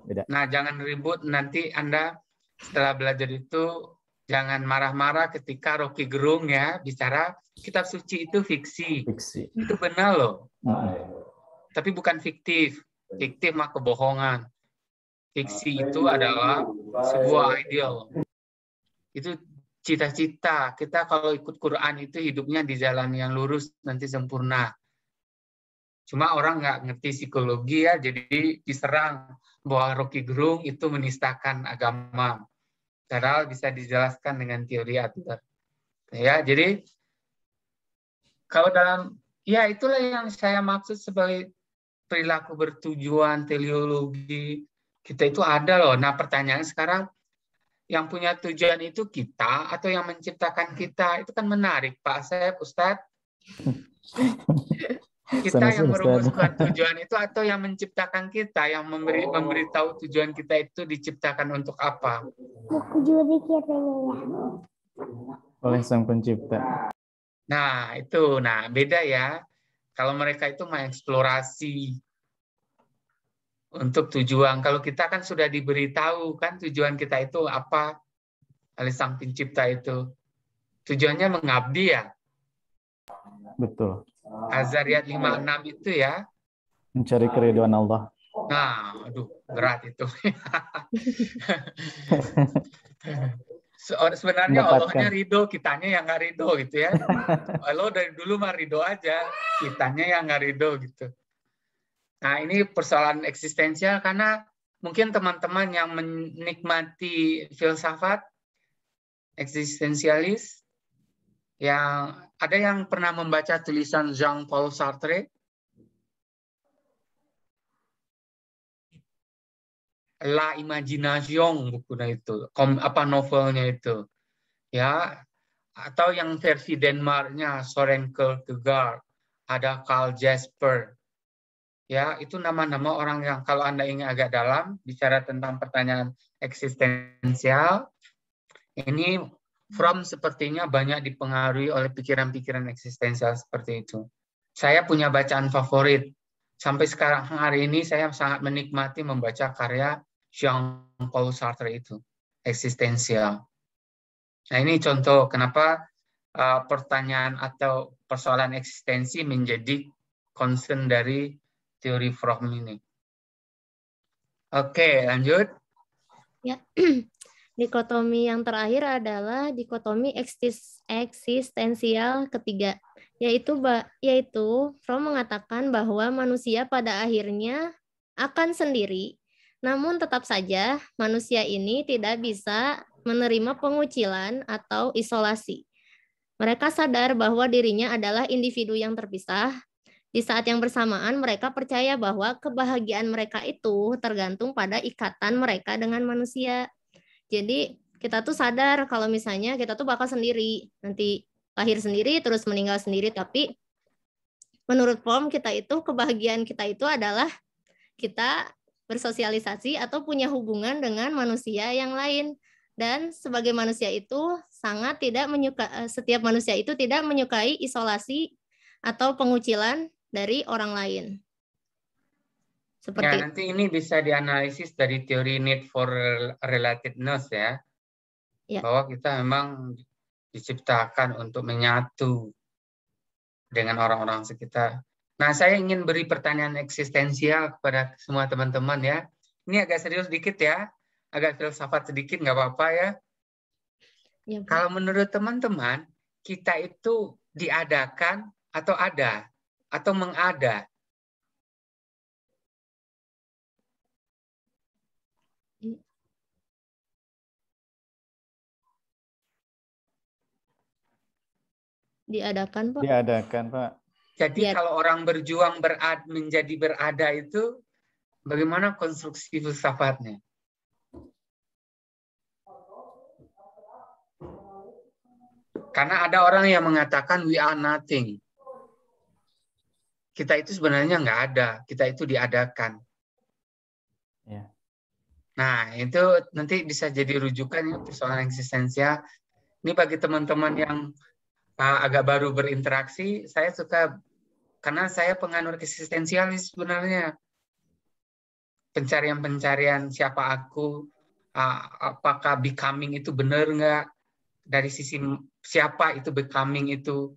Beda. Nah, jangan ribut nanti Anda setelah belajar itu jangan marah-marah ketika Rocky Gerung ya bicara kitab suci itu fiksi. Fiksi. Itu benar loh. Mm-hmm. Tapi bukan fiktif. Fiktif mah kebohongan. Fiksi itu adalah sebuah ideal. Itu cita-cita. Kita kalau ikut Quran itu hidupnya di jalan yang lurus, nanti sempurna. Cuma orang nggak ngerti psikologi ya, jadi diserang bahwa Rocky Gerung itu menistakan agama. Padahal bisa dijelaskan dengan teori Adler. Ya, jadi kalau dalam, ya itulah yang saya maksud sebagai perilaku bertujuan, teleologi. Kita itu ada loh. Nah, pertanyaan sekarang, yang punya tujuan itu kita atau yang menciptakan kita? Itu kan menarik, Pak Asep, Ustadz. Kita yang merumuskan tujuan itu atau yang menciptakan kita, yang memberitahu tujuan kita itu diciptakan untuk apa? Oleh Sang Pencipta. Nah, itu. Nah, beda ya. Kalau mereka itu mengeksplorasi untuk tujuan. Kalau kita kan sudah diberitahu kan tujuan kita itu apa oleh Sang Pencipta itu. Tujuannya mengabdi ya. Betul. Az-Zariyat 56 itu ya. Mencari keridhaan Allah. Nah, aduh, berat itu. Sebenarnya Allahnya ridho, kitanya yang nggak ridho gitu ya. Allah dari dulu mah ridho aja, kitanya yang nggak ridho gitu. Nah, ini persoalan eksistensial karena mungkin teman-teman yang menikmati filsafat eksistensialis, yang ada yang pernah membaca tulisan Jean-Paul Sartre, La Imagination bukunya itu, novelnya itu, ya, atau yang versi Denmarknya Søren Kierkegaard, ada Carl Jasper, ya, itu nama-nama orang yang kalau Anda ingin agak dalam bicara tentang pertanyaan eksistensial, ini Fromm sepertinya banyak dipengaruhi oleh pikiran-pikiran eksistensial seperti itu. Saya punya bacaan favorit. Sampai sekarang hari ini saya sangat menikmati membaca karya Jean-Paul Sartre itu, eksistensial. Nah, ini contoh kenapa pertanyaan atau persoalan eksistensi menjadi concern dari teori Fromm ini. Oke, lanjut. Ya. Dikotomi yang terakhir adalah dikotomi eksistensial ketiga, yaitu Fromm mengatakan bahwa manusia pada akhirnya akan sendiri. Namun tetap saja manusia ini tidak bisa menerima pengucilan atau isolasi. Mereka sadar bahwa dirinya adalah individu yang terpisah. Di saat yang bersamaan, mereka percaya bahwa kebahagiaan mereka itu tergantung pada ikatan mereka dengan manusia. Jadi kita tuh sadar kalau misalnya kita tuh bakal sendiri, nanti lahir sendiri, terus meninggal sendiri. Tapi menurut POM kita itu, kebahagiaan kita itu adalah kita bersosialisasi atau punya hubungan dengan manusia yang lain. Dan sebagai manusia itu sangat tidak menyukai, setiap manusia itu tidak menyukai isolasi atau pengucilan dari orang lain. Seperti nanti ini bisa dianalisis dari teori need for relatedness ya. Bahwa kita memang diciptakan untuk menyatu dengan orang-orang sekitar. Nah, saya ingin beri pertanyaan eksistensial kepada semua teman-teman ya. Ini agak serius sedikit ya. Agak filsafat sedikit, nggak apa-apa ya. Kalau menurut teman-teman, kita itu diadakan atau ada? Atau mengada? Diadakan, Pak. Diadakan, Pak. Jadi kalau orang berjuang menjadi berada itu, bagaimana konstruksi filsafatnya? Karena ada orang yang mengatakan we are nothing. Kita itu sebenarnya nggak ada, kita itu diadakan. Ya. Nah, itu nanti bisa jadi rujukan ya, persoalan eksistensial. Ini bagi teman-teman yang agak baru berinteraksi, saya suka, karena saya penganut eksistensialis sebenarnya. Pencarian-pencarian siapa aku, apakah becoming itu benar nggak, dari sisi siapa itu becoming itu,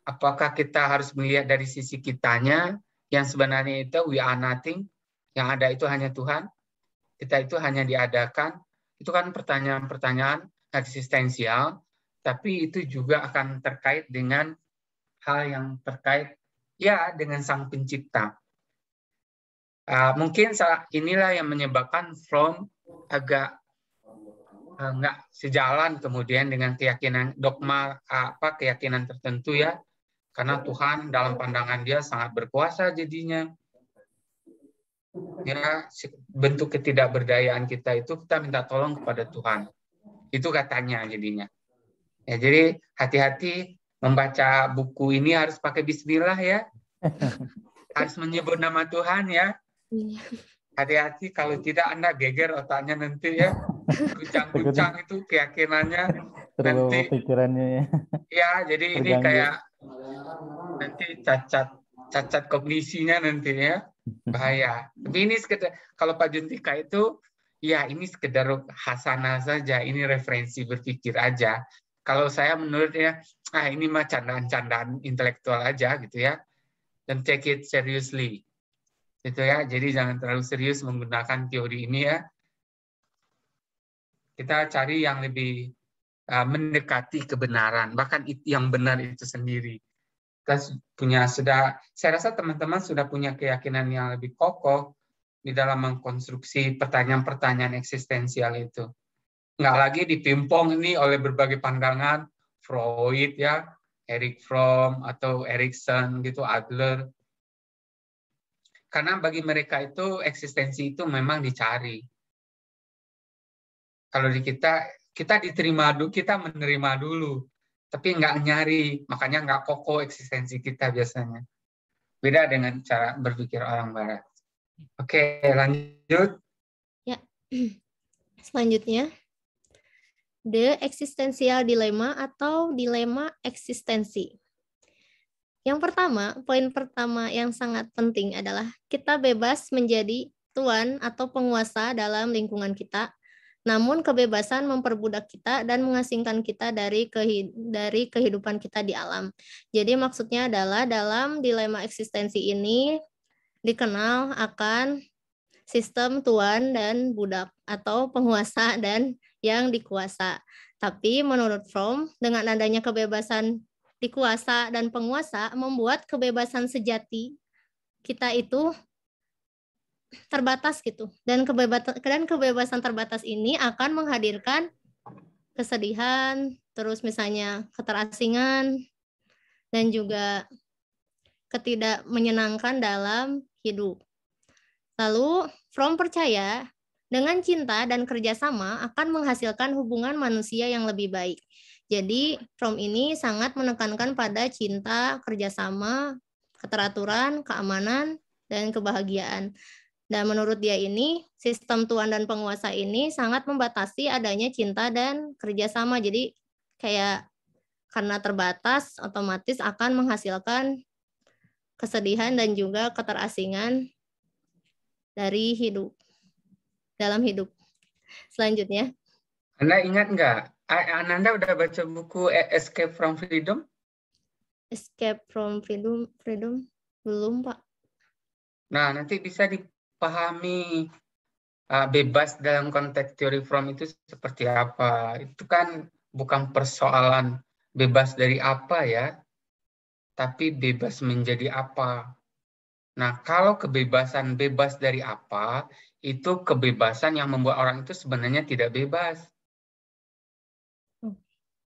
apakah kita harus melihat dari sisi kitanya, yang sebenarnya itu we are nothing, yang ada itu hanya Tuhan, kita itu hanya diadakan. Itu kan pertanyaan-pertanyaan eksistensial, tapi itu juga akan terkait dengan hal yang terkait ya dengan Sang Pencipta. Mungkin inilah yang menyebabkan Fromm agak nggak sejalan kemudian dengan keyakinan dogma keyakinan tertentu ya, karena Tuhan dalam pandangan dia sangat berkuasa jadinya. Ya, bentuk ketidakberdayaan kita itu kita minta tolong kepada Tuhan. Itu katanya jadinya. Ya, jadi hati-hati membaca buku ini harus pakai bismillah ya. Harus menyebut nama Tuhan ya. Hati-hati kalau tidak Anda geger otaknya nanti ya. Guncang-guncang itu keyakinannya nanti pikirannya ya. Ya, jadi ini kayak nanti cacat kognisinya nanti ya. Bahaya. Tapi ini sekedar, kalau Pak Juntika itu ya ini sekedar hasanah saja, ini referensi berpikir aja. Kalau saya menurutnya ini mah candaan-candaan intelektual aja gitu ya. Dan take it seriously. Gitu ya. Jadi jangan terlalu serius menggunakan teori ini ya. Kita cari yang lebih mendekati kebenaran, bahkan yang benar itu sendiri. Kita saya rasa teman-teman sudah punya keyakinan yang lebih kokoh di dalam mengkonstruksi pertanyaan-pertanyaan eksistensial itu. Nggak lagi dipimpong ini oleh berbagai pandangan, Freud ya, Erich Fromm atau Erikson gitu, Adler. Karena bagi mereka itu eksistensi itu memang dicari. Kalau di kita diterima dulu, kita menerima dulu. Tapi nggak nyari, makanya nggak kokoh eksistensi kita biasanya. Beda dengan cara berpikir orang Barat. Oke, lanjut. Ya, selanjutnya. The existential dilemma atau dilema eksistensi. Yang pertama, poin pertama yang sangat penting adalah kita bebas menjadi tuan atau penguasa dalam lingkungan kita. Namun kebebasan memperbudak kita dan mengasingkan kita dari kehidupan kita di alam. Jadi maksudnya adalah dalam dilema eksistensi ini dikenal akan sistem tuan dan budak atau penguasa dan yang dikuasa. Tapi menurut Fromm, dengan adanya kebebasan dikuasa dan penguasa membuat kebebasan sejati kita itu terbatas gitu, dan kebebasan terbatas ini akan menghadirkan kesedihan, terus misalnya keterasingan, dan juga ketidakmenyenangkan dalam hidup. Lalu, Fromm percaya dengan cinta dan kerjasama akan menghasilkan hubungan manusia yang lebih baik. Jadi, Fromm ini sangat menekankan pada cinta, kerjasama, keteraturan, keamanan, dan kebahagiaan. Dan menurut dia ini, sistem tuan dan penguasa ini sangat membatasi adanya cinta dan kerjasama. Jadi kayak karena terbatas, otomatis akan menghasilkan kesedihan dan juga keterasingan dari hidup, dalam hidup. Selanjutnya. Anda ingat nggak? Ananda udah baca buku Escape from Freedom? Escape from Freedom, belum, Pak. Nah, nanti bisa dipahami bebas dalam konteks teori Fromm itu seperti apa. Itu kan bukan persoalan bebas dari apa ya, tapi bebas menjadi apa. Nah, kalau kebebasan bebas dari apa, itu kebebasan yang membuat orang itu sebenarnya tidak bebas.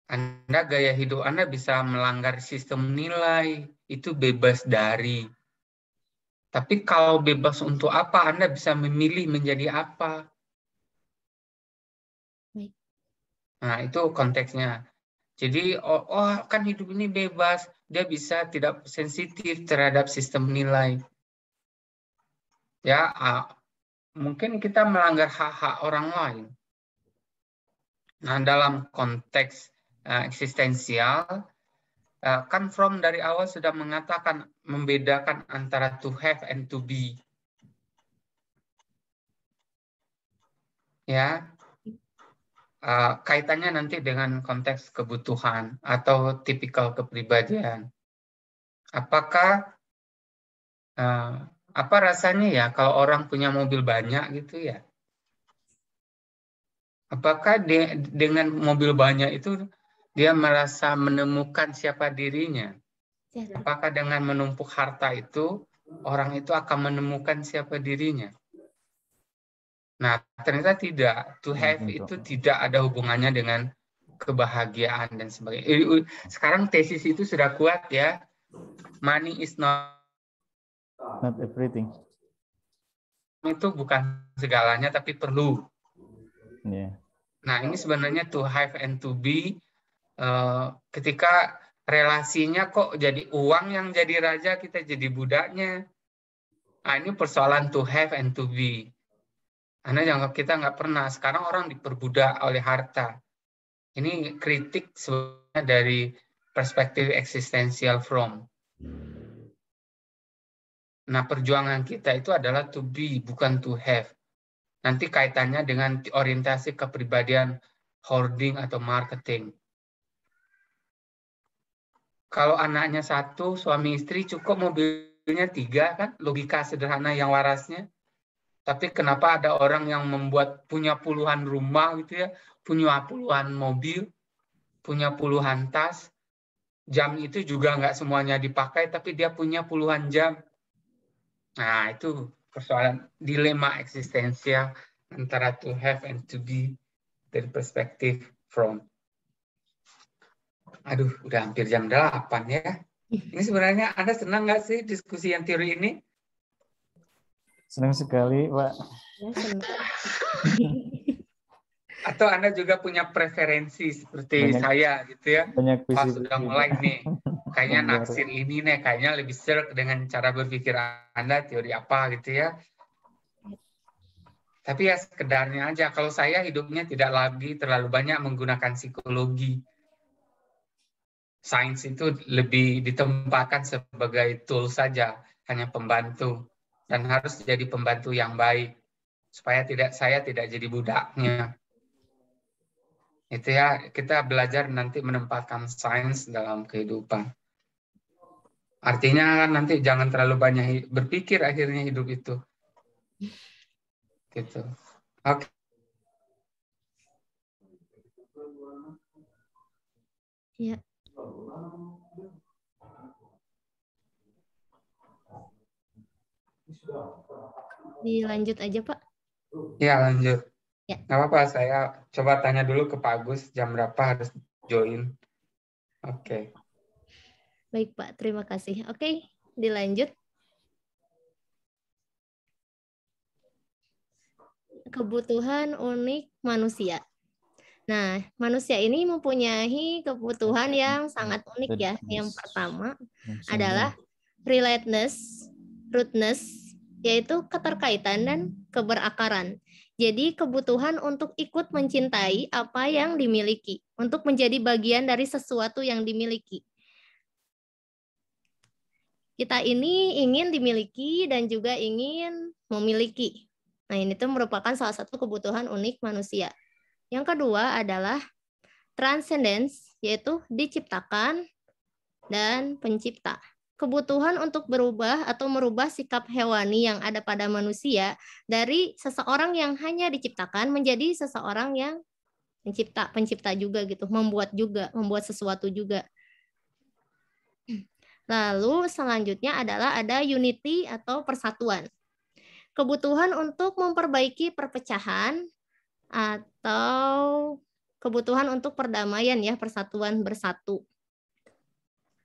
Anda, gaya hidup Anda bisa melanggar sistem nilai, itu bebas dari. Tapi kalau bebas untuk apa, Anda bisa memilih menjadi apa. Nah, itu konteksnya. Jadi, kan hidup ini bebas, dia bisa tidak sensitif terhadap sistem nilai. Ya, mungkin kita melanggar hak-hak orang lain. Nah, dalam konteks eksistensial, kan Fromm dari awal sudah mengatakan, membedakan antara to have and to be. Ya, kaitannya nanti dengan konteks kebutuhan atau tipikal kepribadian. Apakah apa rasanya ya kalau orang punya mobil banyak gitu ya? Apakah dengan mobil banyak itu dia merasa menemukan siapa dirinya? Apakah dengan menumpuk harta itu orang itu akan menemukan siapa dirinya? Nah, ternyata tidak. To have itu tidak ada hubungannya dengan kebahagiaan dan sebagainya. Sekarang tesis itu sudah kuat ya. Money is not everything. Itu bukan segalanya tapi perlu. Yeah. Nah, ini sebenarnya to have and to be ketika relasinya kok jadi uang yang jadi raja, kita jadi budaknya. Nah, ini persoalan to have and to be. Karena kita nggak pernah, sekarang orang diperbudak oleh harta. Ini kritik sebenarnya dari perspektif eksistensial Fromm. Nah, perjuangan kita itu adalah to be, bukan to have. Nanti kaitannya dengan orientasi kepribadian hoarding atau marketing. Kalau anaknya satu, suami istri cukup mobilnya 3 kan, logika sederhana yang warasnya. Tapi kenapa ada orang yang punya puluhan rumah gitu ya, punya puluhan mobil, punya puluhan tas, jam itu juga nggak semuanya dipakai, tapi dia punya puluhan jam. Nah, itu persoalan dilema eksistensial antara to have and to be dari perspektif Fromm. Aduh, udah hampir jam 8 ya. Ini sebenarnya Anda senang nggak sih diskusi yang teori ini? Senang sekali, Pak. Ya, senang. Atau Anda juga punya preferensi seperti saya gitu ya? Banyak Wah, sudah mulai nih. Kayaknya naksir ini nih, kayaknya lebih serk dengan cara berpikir Anda, teori apa gitu ya. Tapi ya sekedarnya aja. Kalau saya hidupnya tidak lagi terlalu banyak menggunakan psikologi. Sains itu lebih ditempatkan sebagai tool saja, hanya pembantu. Dan harus jadi pembantu yang baik. Supaya saya tidak jadi budaknya. Itu ya, kita belajar nanti menempatkan sains dalam kehidupan. Artinya kan nanti jangan terlalu banyak berpikir akhirnya hidup itu. Gitu. Oke. Ya. Dilanjut aja, Pak. Ya, lanjut. Ya. Nggak apa-apa, saya coba tanya dulu ke Pak Agus jam berapa harus join. Oke. Baik Pak, terima kasih. Oke, dilanjut. Kebutuhan unik manusia. Nah, manusia ini mempunyai kebutuhan yang sangat unik ya. Yang pertama adalah relatedness, rootedness, yaitu keterkaitan dan keberakaran. Jadi kebutuhan untuk ikut mencintai apa yang dimiliki, untuk menjadi bagian dari sesuatu yang dimiliki. Kita ini ingin dimiliki dan juga ingin memiliki. Nah, ini tuh merupakan salah satu kebutuhan unik manusia. Yang kedua adalah transcendence, yaitu diciptakan dan pencipta. Kebutuhan untuk berubah atau merubah sikap hewani yang ada pada manusia dari seseorang yang hanya diciptakan menjadi seseorang yang pencipta juga gitu, membuat sesuatu juga. Lalu selanjutnya adalah ada unity atau persatuan. Kebutuhan untuk memperbaiki perpecahan atau kebutuhan untuk perdamaian ya, persatuan bersatu.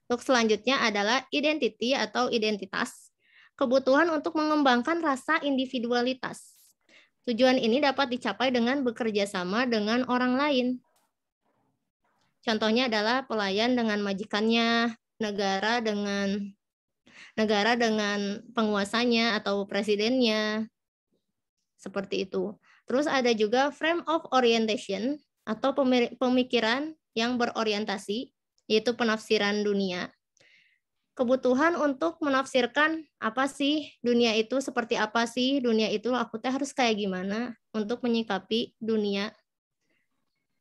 Untuk selanjutnya adalah identity atau identitas. Kebutuhan untuk mengembangkan rasa individualitas. Tujuan ini dapat dicapai dengan bekerja sama dengan orang lain. Contohnya adalah pelayan dengan majikannya, negara dengan penguasanya atau presidennya. Seperti itu. Terus ada juga frame of orientation atau pemikiran yang berorientasi, yaitu penafsiran dunia. Kebutuhan untuk menafsirkan apa sih dunia itu, seperti apa sih dunia itu, aku teh harus kayak gimana untuk menyikapi dunia.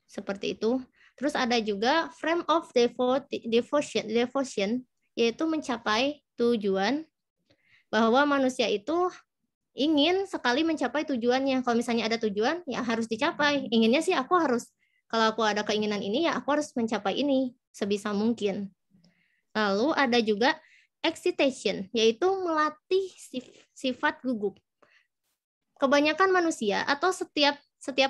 Seperti itu. Terus ada juga frame of devotion, yaitu mencapai tujuan, bahwa manusia itu ingin sekali mencapai tujuannya. Kalau misalnya ada tujuan, ya harus dicapai. Inginnya sih kalau aku ada keinginan ini, ya aku harus mencapai ini sebisa mungkin. Lalu ada juga excitation, yaitu melatih sifat gugup. Kebanyakan manusia atau setiap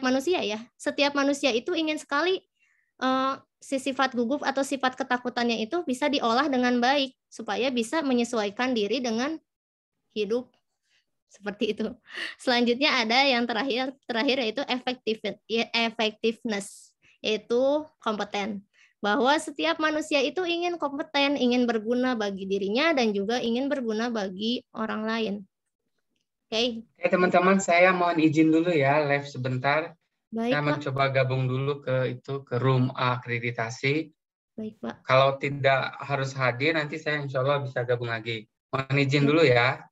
manusia ya, setiap manusia itu ingin sekali si sifat gugup atau sifat ketakutannya itu bisa diolah dengan baik supaya bisa menyesuaikan diri dengan hidup. Seperti itu. Selanjutnya ada yang terakhir yaitu effectiveness, yaitu kompeten. Bahwa setiap manusia itu ingin kompeten, ingin berguna bagi dirinya dan juga ingin berguna bagi orang lain. Oke. Teman-teman, saya mohon izin dulu ya, live sebentar. Baik, saya Pak. mencoba gabung dulu ke room akreditasi. Baik, Pak. Kalau tidak harus hadir, nanti saya insya Allah bisa gabung lagi. Mohon izin dulu ya.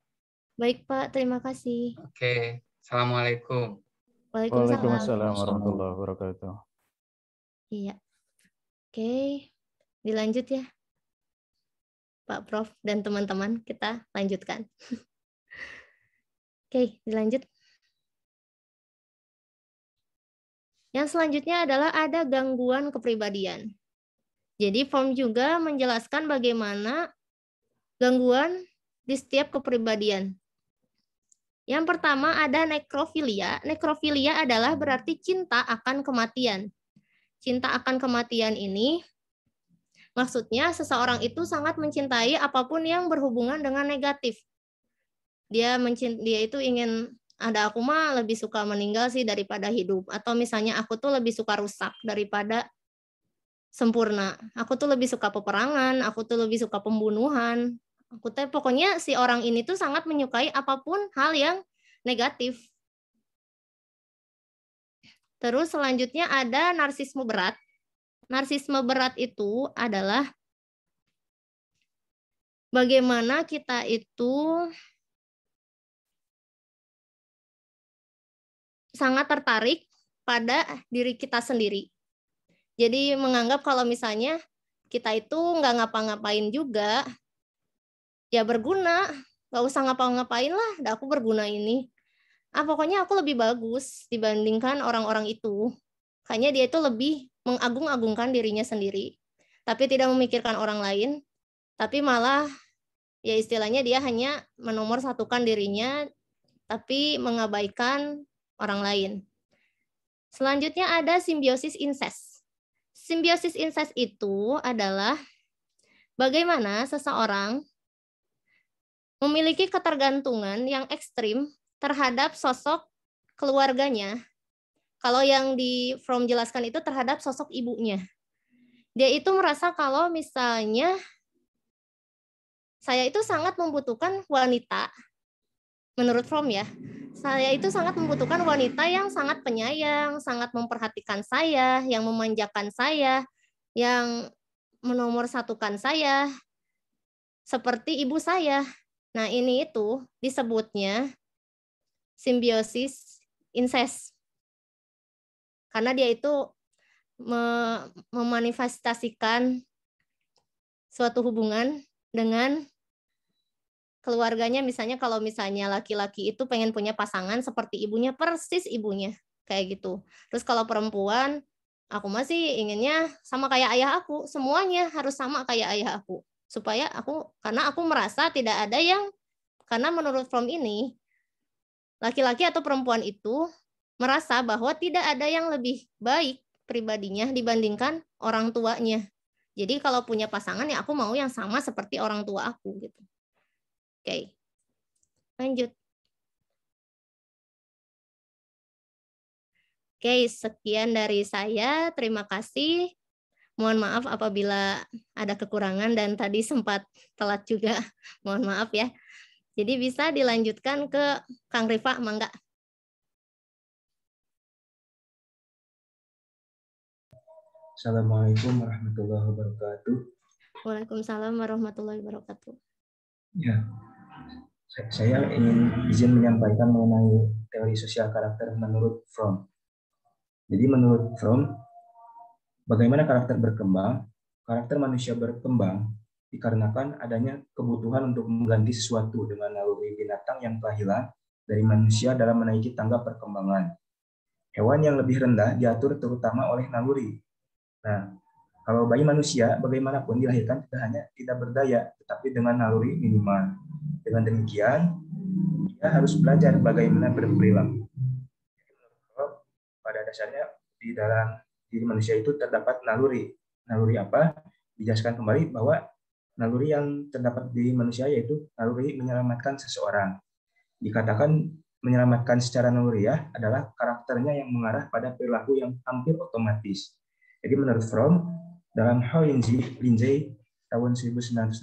Baik, Pak. Terima kasih. Oke. Assalamualaikum. Waalaikumsalam warahmatullahi wabarakatuh. Iya. Oke. Dilanjut ya, Pak Prof dan teman-teman. Kita lanjutkan. Oke, dilanjut. Yang selanjutnya adalah ada gangguan kepribadian. Jadi form juga menjelaskan bagaimana gangguan di setiap kepribadian. Yang pertama ada nekrofilia. Nekrofilia adalah berarti cinta akan kematian. Cinta akan kematian ini maksudnya seseorang itu sangat mencintai apapun yang berhubungan dengan negatif. Dia itu ingin, ada aku mah lebih suka meninggal sih daripada hidup. Atau misalnya aku tuh lebih suka rusak daripada sempurna. Aku tuh lebih suka peperangan, aku tuh lebih suka pembunuhan. Aku tuh pokoknya si orang ini tuh sangat menyukai apapun hal yang negatif. Terus selanjutnya ada narsisme berat. Narsisme berat itu adalah bagaimana kita itu sangat tertarik pada diri kita sendiri. Jadi menganggap kalau misalnya kita itu nggak ngapa-ngapain juga, ya berguna, nggak usah ngapa-ngapain lah, dah aku berguna ini. Pokoknya aku lebih bagus dibandingkan orang-orang itu. Kayaknya dia itu lebih mengagung-agungkan dirinya sendiri, tapi tidak memikirkan orang lain, tapi malah ya istilahnya dia hanya menomorsatukan dirinya, tapi mengabaikan orang lain. Selanjutnya ada simbiosis incest. Simbiosis incest itu adalah bagaimana seseorang memiliki ketergantungan yang ekstrim terhadap sosok keluarganya. Kalau yang di Fromm jelaskan itu terhadap sosok ibunya. Dia itu merasa kalau misalnya saya itu sangat membutuhkan wanita, menurut Fromm ya, saya itu sangat membutuhkan wanita yang sangat penyayang, sangat memperhatikan saya, yang memanjakan saya, yang menomorsatukan saya, seperti ibu saya. Nah, ini itu disebutnya simbiosis incest. Karena dia itu memanifestasikan suatu hubungan dengan keluarganya, misalnya kalau misalnya laki-laki itu pengen punya pasangan seperti ibunya, persis ibunya, kayak gitu. Terus kalau perempuan, aku masih inginnya sama kayak ayah aku, semuanya harus sama kayak ayah aku. Supaya karena aku merasa tidak ada yang, karena menurut Fromm ini, laki-laki atau perempuan itu merasa bahwa tidak ada yang lebih baik pribadinya dibandingkan orang tuanya. Jadi kalau punya pasangan ya aku mau yang sama seperti orang tua aku gitu. Oke. Lanjut. Oke, sekian dari saya. Terima kasih. Mohon maaf apabila ada kekurangan dan tadi sempat telat juga. Mohon maaf ya. Jadi bisa dilanjutkan ke Kang Rifa, mangga. Assalamualaikum warahmatullahi wabarakatuh. Waalaikumsalam warahmatullahi wabarakatuh. Ya, saya ingin izin menyampaikan mengenai teori sosial karakter menurut Fromm. Jadi menurut Fromm, bagaimana karakter berkembang? Karakter manusia berkembang dikarenakan adanya kebutuhan untuk mengganti sesuatu dengan naluri binatang yang telah hilang dari manusia dalam menaiki tangga perkembangan. Hewan yang lebih rendah diatur terutama oleh naluri. Nah, kalau bayi manusia bagaimanapun dilahirkan tidak berdaya, tetapi dengan naluri minimal. Dengan demikian, dia harus belajar bagaimana berperilaku. Pada dasarnya di dalam diri manusia itu terdapat naluri. Naluri apa? Dijelaskan kembali bahwa naluri yang terdapat di manusia yaitu naluri menyelamatkan seseorang. Dikatakan menyelamatkan secara naluriah adalah karakternya yang mengarah pada perilaku yang hampir otomatis. Jadi menurut Fromm, dalam How Lindsay tahun 1985,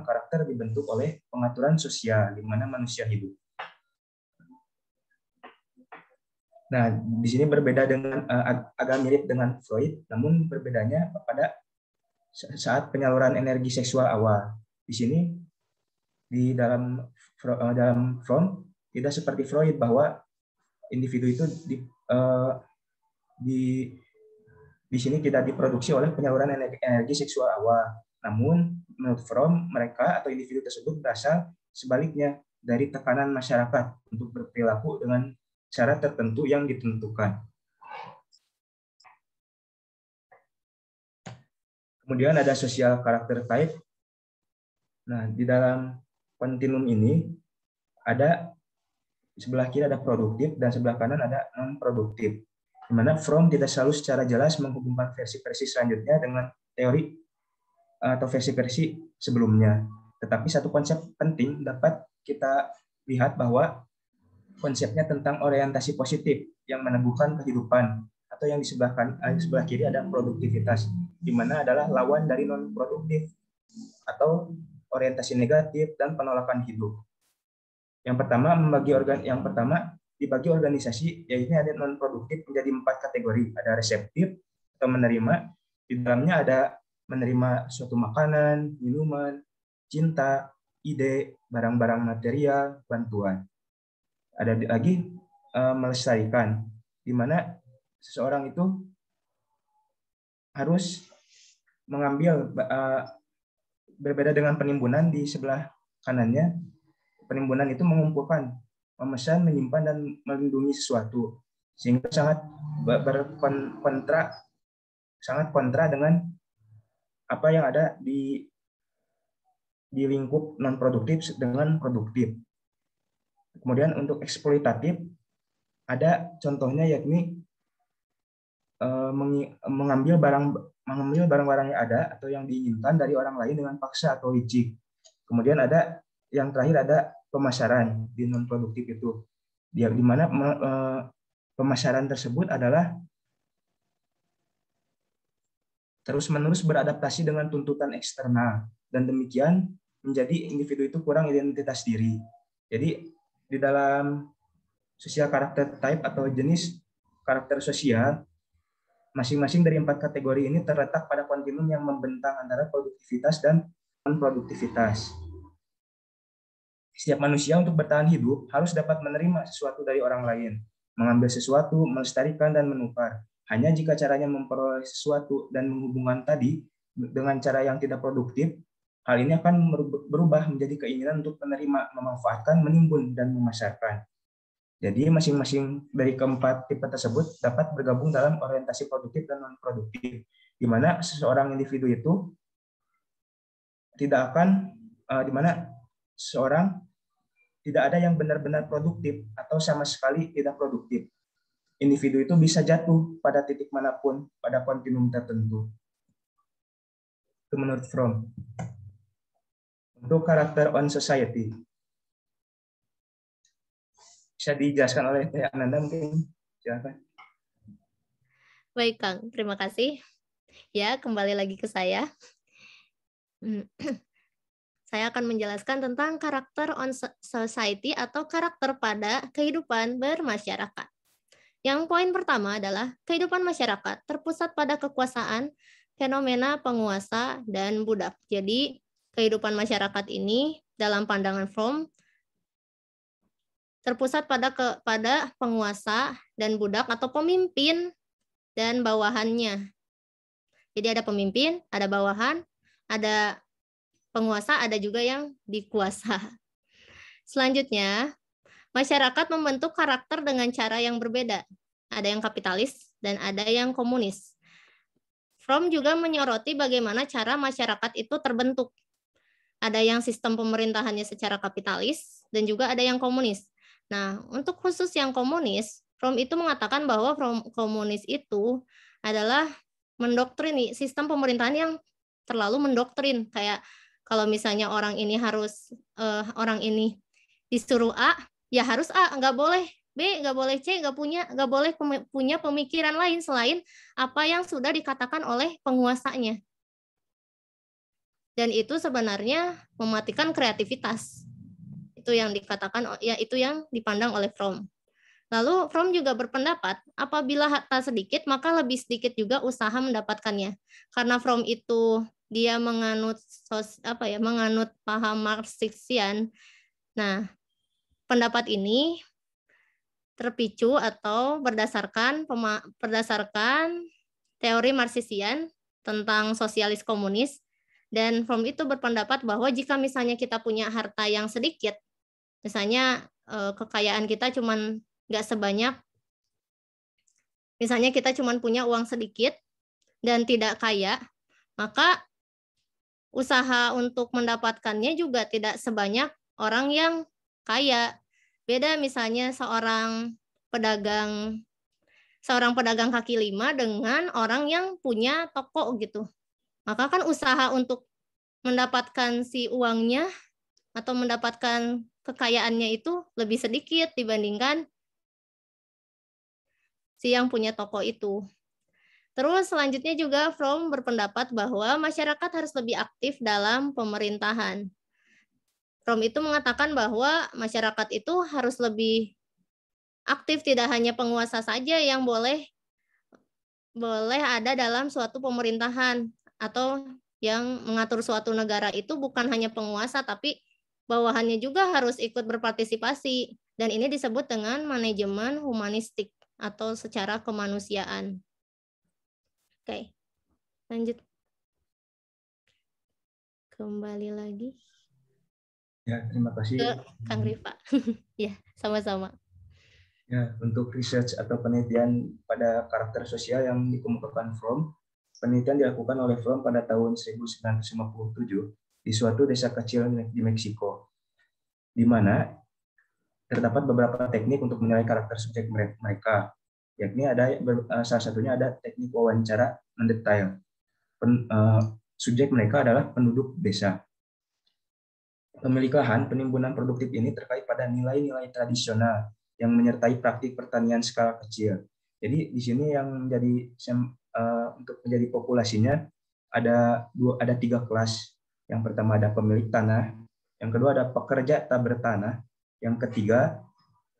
karakter dibentuk oleh pengaturan sosial di mana manusia hidup. Nah, di sini berbeda dengan agak mirip dengan Freud, namun berbedanya pada saat penyaluran energi seksual awal. Di sini di dalam Fromm tidak seperti Freud bahwa individu itu di sini tidak diproduksi oleh penyaluran energi seksual awal. Namun menurut Fromm, mereka atau individu tersebut berasal sebaliknya dari tekanan masyarakat untuk berperilaku dengan cara tertentu yang ditentukan. Kemudian ada social character type. Nah, di dalam kontinum ini ada sebelah kiri ada produktif dan sebelah kanan ada non produktif. Di mana Fromm tidak selalu secara jelas menghubungkan versi-versi selanjutnya dengan teori atau versi-versi sebelumnya. Tetapi satu konsep penting dapat kita lihat bahwa konsepnya tentang orientasi positif yang meneguhkan kehidupan, atau yang di sebelah kiri ada produktivitas, di mana adalah lawan dari non produktif atau orientasi negatif dan penolakan hidup. Yang pertama dibagi organisasi, yaitu ada non produktif menjadi 4 kategori. Ada reseptif atau menerima, di dalamnya ada menerima suatu makanan, minuman, cinta, ide, barang-barang material, bantuan. Ada lagi melestarikan, di mana seseorang itu harus mengambil, berbeda dengan penimbunan di sebelah kanannya. Penimbunan itu mengumpulkan, memesan, menyimpan, dan melindungi sesuatu, sehingga sangat kontra dengan apa yang ada di lingkup non produktif dengan produktif. Kemudian untuk eksploitatif ada contohnya, yakni mengambil barang-barang yang ada atau yang diinginkan dari orang lain dengan paksa atau licik. Kemudian ada yang terakhir ada pemasaran di non produktif itu, di mana pemasaran tersebut adalah terus-menerus beradaptasi dengan tuntutan eksternal dan demikian menjadi individu itu kurang identitas diri. Jadi di dalam social character type atau jenis karakter sosial, masing-masing dari 4 kategori ini terletak pada kontinum yang membentang antara produktivitas dan non-produktivitas. Setiap manusia untuk bertahan hidup harus dapat menerima sesuatu dari orang lain, mengambil sesuatu, melestarikan, dan menukar. Hanya jika caranya memperoleh sesuatu dan menghubungkan tadi dengan cara yang tidak produktif, hal ini akan berubah menjadi keinginan untuk menerima, memanfaatkan, menimbun, dan memasarkan. Jadi masing-masing dari keempat tipe tersebut dapat bergabung dalam orientasi produktif dan non-produktif, di mana seseorang individu itu tidak akan, di mana seseorang tidak ada yang benar-benar produktif atau sama sekali tidak produktif. Individu itu bisa jatuh pada titik manapun pada kontinum tertentu. Itu menurut Fromm. Untuk karakter on society, bisa dijelaskan oleh Teh Ananda mungkin? Silakan. Baik, Kang. Terima kasih. Ya, kembali lagi ke saya. Saya akan menjelaskan tentang karakter on society atau karakter pada kehidupan bermasyarakat. Yang poin pertama adalah kehidupan masyarakat terpusat pada kekuasaan, fenomena penguasa, dan budak. Jadi, kehidupan masyarakat ini dalam pandangan Fromm terpusat pada penguasa dan budak atau pemimpin dan bawahannya. Jadi ada pemimpin, ada bawahan, ada penguasa, ada juga yang dikuasa. Selanjutnya, masyarakat membentuk karakter dengan cara yang berbeda. Ada yang kapitalis dan ada yang komunis. Fromm juga menyoroti bagaimana cara masyarakat itu terbentuk. Ada yang sistem pemerintahannya secara kapitalis dan juga ada yang komunis. Nah, untuk khusus yang komunis, Fromm itu mengatakan bahwa komunis itu adalah mendoktrin sistem pemerintahan yang terlalu mendoktrin. Kayak kalau misalnya orang ini disuruh A, ya harus A, nggak boleh B, nggak boleh C, nggak boleh punya pemikiran lain selain apa yang sudah dikatakan oleh penguasanya. Dan itu sebenarnya mematikan kreativitas. Itu yang dikatakan, ya itu yang dipandang oleh Fromm. Lalu Fromm juga berpendapat apabila harta sedikit maka lebih sedikit juga usaha mendapatkannya. Karena Fromm itu dia menganut paham Marxian. Nah, pendapat ini terpicu atau berdasarkan teori Marxian tentang sosialis komunis, dan Fromm itu berpendapat bahwa jika misalnya kita punya harta yang sedikit, misalnya kekayaan kita cuman nggak sebanyak, misalnya kita cuman punya uang sedikit dan tidak kaya, maka usaha untuk mendapatkannya juga tidak sebanyak orang yang kaya. Beda misalnya seorang pedagang kaki lima dengan orang yang punya toko gitu. Maka kan usaha untuk mendapatkan si uangnya atau mendapatkan kekayaannya itu lebih sedikit dibandingkan si yang punya toko itu. Terus selanjutnya juga Fromm berpendapat bahwa masyarakat harus lebih aktif dalam pemerintahan. Fromm itu mengatakan bahwa masyarakat itu harus lebih aktif, tidak hanya penguasa saja yang boleh ada dalam suatu pemerintahan, atau yang mengatur suatu negara itu bukan hanya penguasa tapi bawahannya juga harus ikut berpartisipasi, dan ini disebut dengan manajemen humanistik atau secara kemanusiaan. Oke, lanjut. Kembali lagi. Ya, terima kasih. Kang Rifa. Ya, sama-sama. Ya, untuk research atau penelitian pada karakter sosial yang dikemukakan Fromm, penelitian dilakukan oleh Fromm pada tahun 1957 di suatu desa kecil di Meksiko, di mana terdapat beberapa teknik untuk menilai karakter subjek mereka. yakni ada salah satunya ada teknik wawancara mendetail. Subjek mereka adalah penduduk desa. Pemilik lahan penimbunan produktif ini terkait pada nilai-nilai tradisional yang menyertai praktik pertanian skala kecil. Jadi di sini yang menjadi untuk menjadi populasinya ada 3 kelas. Yang pertama ada pemilik tanah, yang kedua ada pekerja tak bertanah, yang ketiga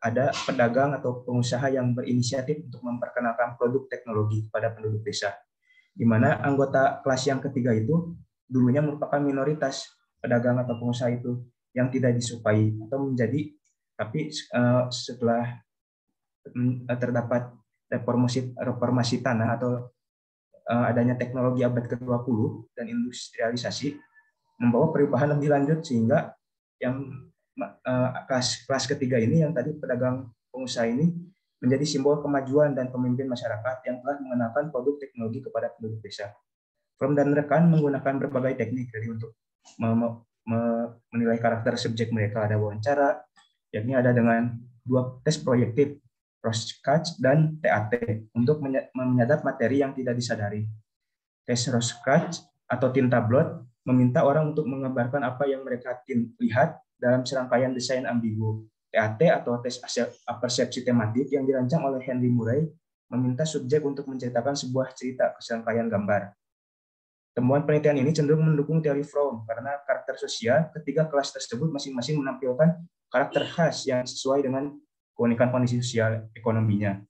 ada pedagang atau pengusaha yang berinisiatif untuk memperkenalkan produk teknologi kepada penduduk desa. Di mana anggota kelas yang ketiga itu dulunya merupakan minoritas pedagang atau pengusaha itu yang tidak disukai atau menjadi, tapi setelah terdapat reformasi tanah atau adanya teknologi abad ke-20 dan industrialisasi membawa perubahan lebih lanjut sehingga yang kelas ketiga ini yang tadi pedagang pengusaha ini menjadi simbol kemajuan dan pemimpin masyarakat yang telah mengenalkan produk teknologi kepada penduduk desa. From dan rekan menggunakan berbagai teknik dari untuk menilai karakter subjek mereka. Ada wawancara, yakni ada dengan 2 tes proyektif, Rorschach dan TAT, untuk menyadap materi yang tidak disadari. Tes Rorschach atau tinta blot meminta orang untuk menggambarkan apa yang mereka lihat dalam serangkaian desain ambigu. TAT atau tes persepsi tematik yang dirancang oleh Henry Murray meminta subjek untuk menceritakan sebuah cerita serangkaian gambar. Temuan penelitian ini cenderung mendukung teori Fromm karena karakter sosial ketiga kelas tersebut masing-masing menampilkan karakter khas yang sesuai dengan keunikan kondisi sosial ekonominya.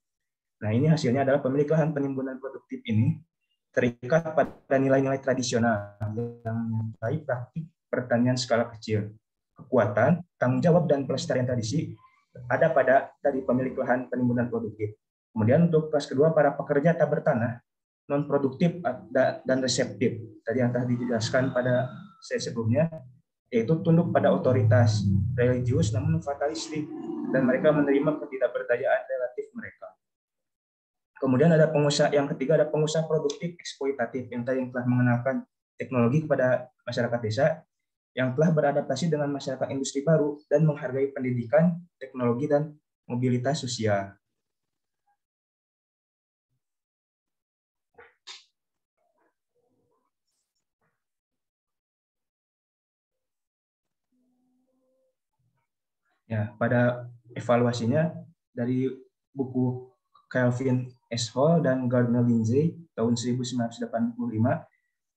Nah, ini hasilnya adalah pemilik lahan penimbunan produktif ini terikat pada nilai-nilai tradisional yang menyertai praktik pertanian skala kecil. Kekuatan, tanggung jawab, dan pelestarian tradisi ada pada tadi pemilik lahan penimbunan produktif. Kemudian untuk kelas kedua, para pekerja tak bertanah, non-produktif dan reseptif. Tadi yang telah dijelaskan pada sesi sebelumnya, yaitu tunduk pada otoritas, religius namun fatalistik, dan mereka menerima ketidakberdayaan relatif mereka. Kemudian ada pengusaha yang ketiga, ada pengusaha produktif eksploitatif yang tadi yang telah mengenalkan teknologi kepada masyarakat desa, yang telah beradaptasi dengan masyarakat industri baru dan menghargai pendidikan, teknologi, dan mobilitas sosial. Ya, pada evaluasinya dari buku Kelvin S. Hall dan Gardner Lindsay tahun 1985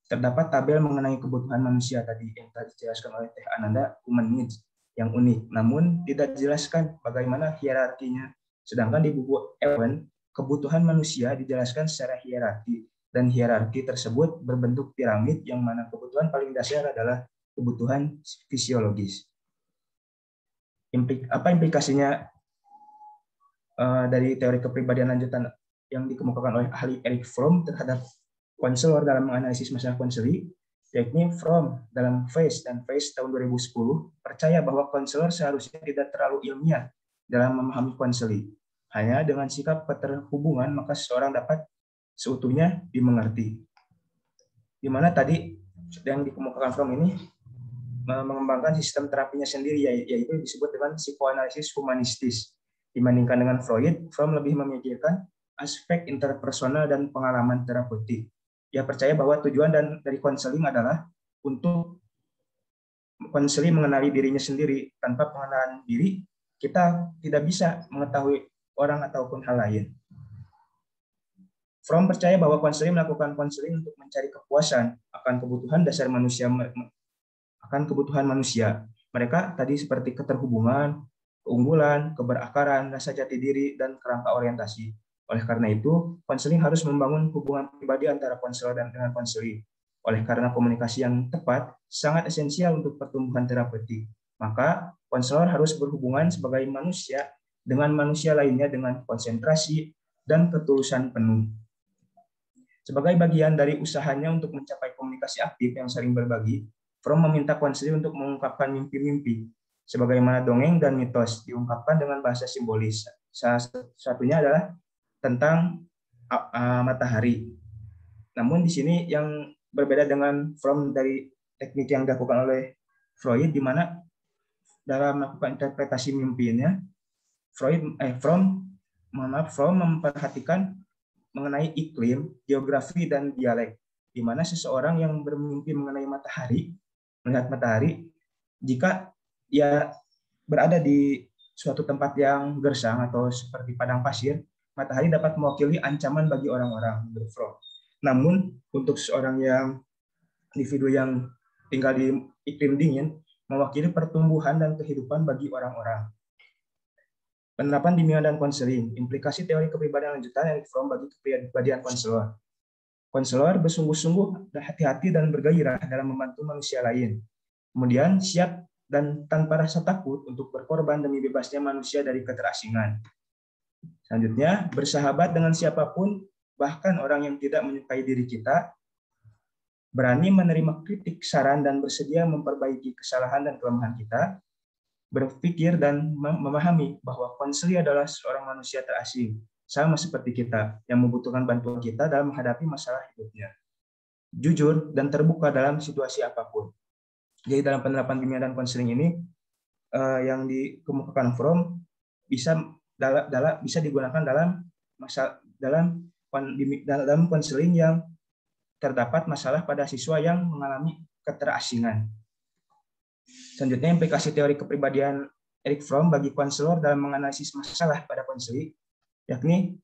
terdapat tabel mengenai kebutuhan manusia tadi yang tadi dijelaskan oleh Teh Ananda, human needs yang unik, namun tidak dijelaskan bagaimana hierarkinya. Sedangkan di buku Ewen, kebutuhan manusia dijelaskan secara hierarki, dan hierarki tersebut berbentuk piramid yang mana kebutuhan paling dasar adalah kebutuhan fisiologis. Apa implikasinya dari teori kepribadian lanjutan yang dikemukakan oleh ahli Erich Fromm terhadap konselor dalam menganalisis masalah konseli, yakni Fromm dalam Face dan Face tahun 2010 percaya bahwa konselor seharusnya tidak terlalu ilmiah dalam memahami konseli. Hanya dengan sikap keterhubungan maka seseorang dapat seutuhnya dimengerti. Di mana tadi yang dikemukakan Fromm ini mengembangkan sistem terapinya sendiri, yaitu disebut dengan psikoanalisis humanistis. Dibandingkan dengan Freud, Fromm lebih memikirkan aspek interpersonal dan pengalaman terapeutik. Ia percaya bahwa tujuan dari konseling adalah untuk konseling mengenali dirinya sendiri. Tanpa pengenalan diri, kita tidak bisa mengetahui orang ataupun hal lain. Fromm percaya bahwa konseling melakukan konseling untuk mencari kepuasan akan kebutuhan dasar manusia, Mereka tadi seperti keterhubungan, keunggulan, keberakaran, rasa jati diri, dan kerangka orientasi. Oleh karena itu, konseling harus membangun hubungan pribadi antara konselor dan dengan konseli. Oleh karena komunikasi yang tepat sangat esensial untuk pertumbuhan terapeutik, maka konselor harus berhubungan sebagai manusia dengan manusia lainnya dengan konsentrasi dan ketulusan penuh. Sebagai bagian dari usahanya untuk mencapai komunikasi aktif yang saling berbagi, Fromm meminta konseling untuk mengungkapkan mimpi-mimpi, sebagaimana dongeng dan mitos diungkapkan dengan bahasa simbolis. Salah satunya adalah tentang matahari. Namun di sini yang berbeda dengan Fromm dari teknik yang dilakukan oleh Freud, di mana dalam melakukan interpretasi mimpinya, Fromm From memperhatikan mengenai iklim, geografi, dan dialek, di mana seseorang yang bermimpi mengenai matahari, melihat matahari, jika ia berada di suatu tempat yang gersang atau seperti padang pasir, matahari dapat mewakili ancaman bagi orang-orang, menurut Fromm. Namun, untuk seorang individu yang tinggal di iklim dingin, mewakili pertumbuhan dan kehidupan bagi orang-orang. Penerapan bimbingan dan konseling, implikasi teori kepribadian lanjutan Erich Fromm bagi kepribadian konselor. Konselor bersungguh-sungguh, hati-hati dan bergairah dalam membantu manusia lain. Kemudian siap dan tanpa rasa takut untuk berkorban demi bebasnya manusia dari keterasingan. Selanjutnya, bersahabat dengan siapapun, bahkan orang yang tidak menyukai diri kita, berani menerima kritik, saran, dan bersedia memperbaiki kesalahan dan kelemahan kita, berpikir dan memahami bahwa konseli adalah seorang manusia terasing, sama seperti kita, yang membutuhkan bantuan kita dalam menghadapi masalah hidupnya. Jujur dan terbuka dalam situasi apapun. Jadi dalam penerapan bimbingan dan konseling ini, yang dikemukakan Fromm bisa digunakan dalam konseling yang terdapat masalah pada siswa yang mengalami keterasingan. Selanjutnya, implikasi teori kepribadian Erich Fromm bagi konselor dalam menganalisis masalah pada konseli, yakni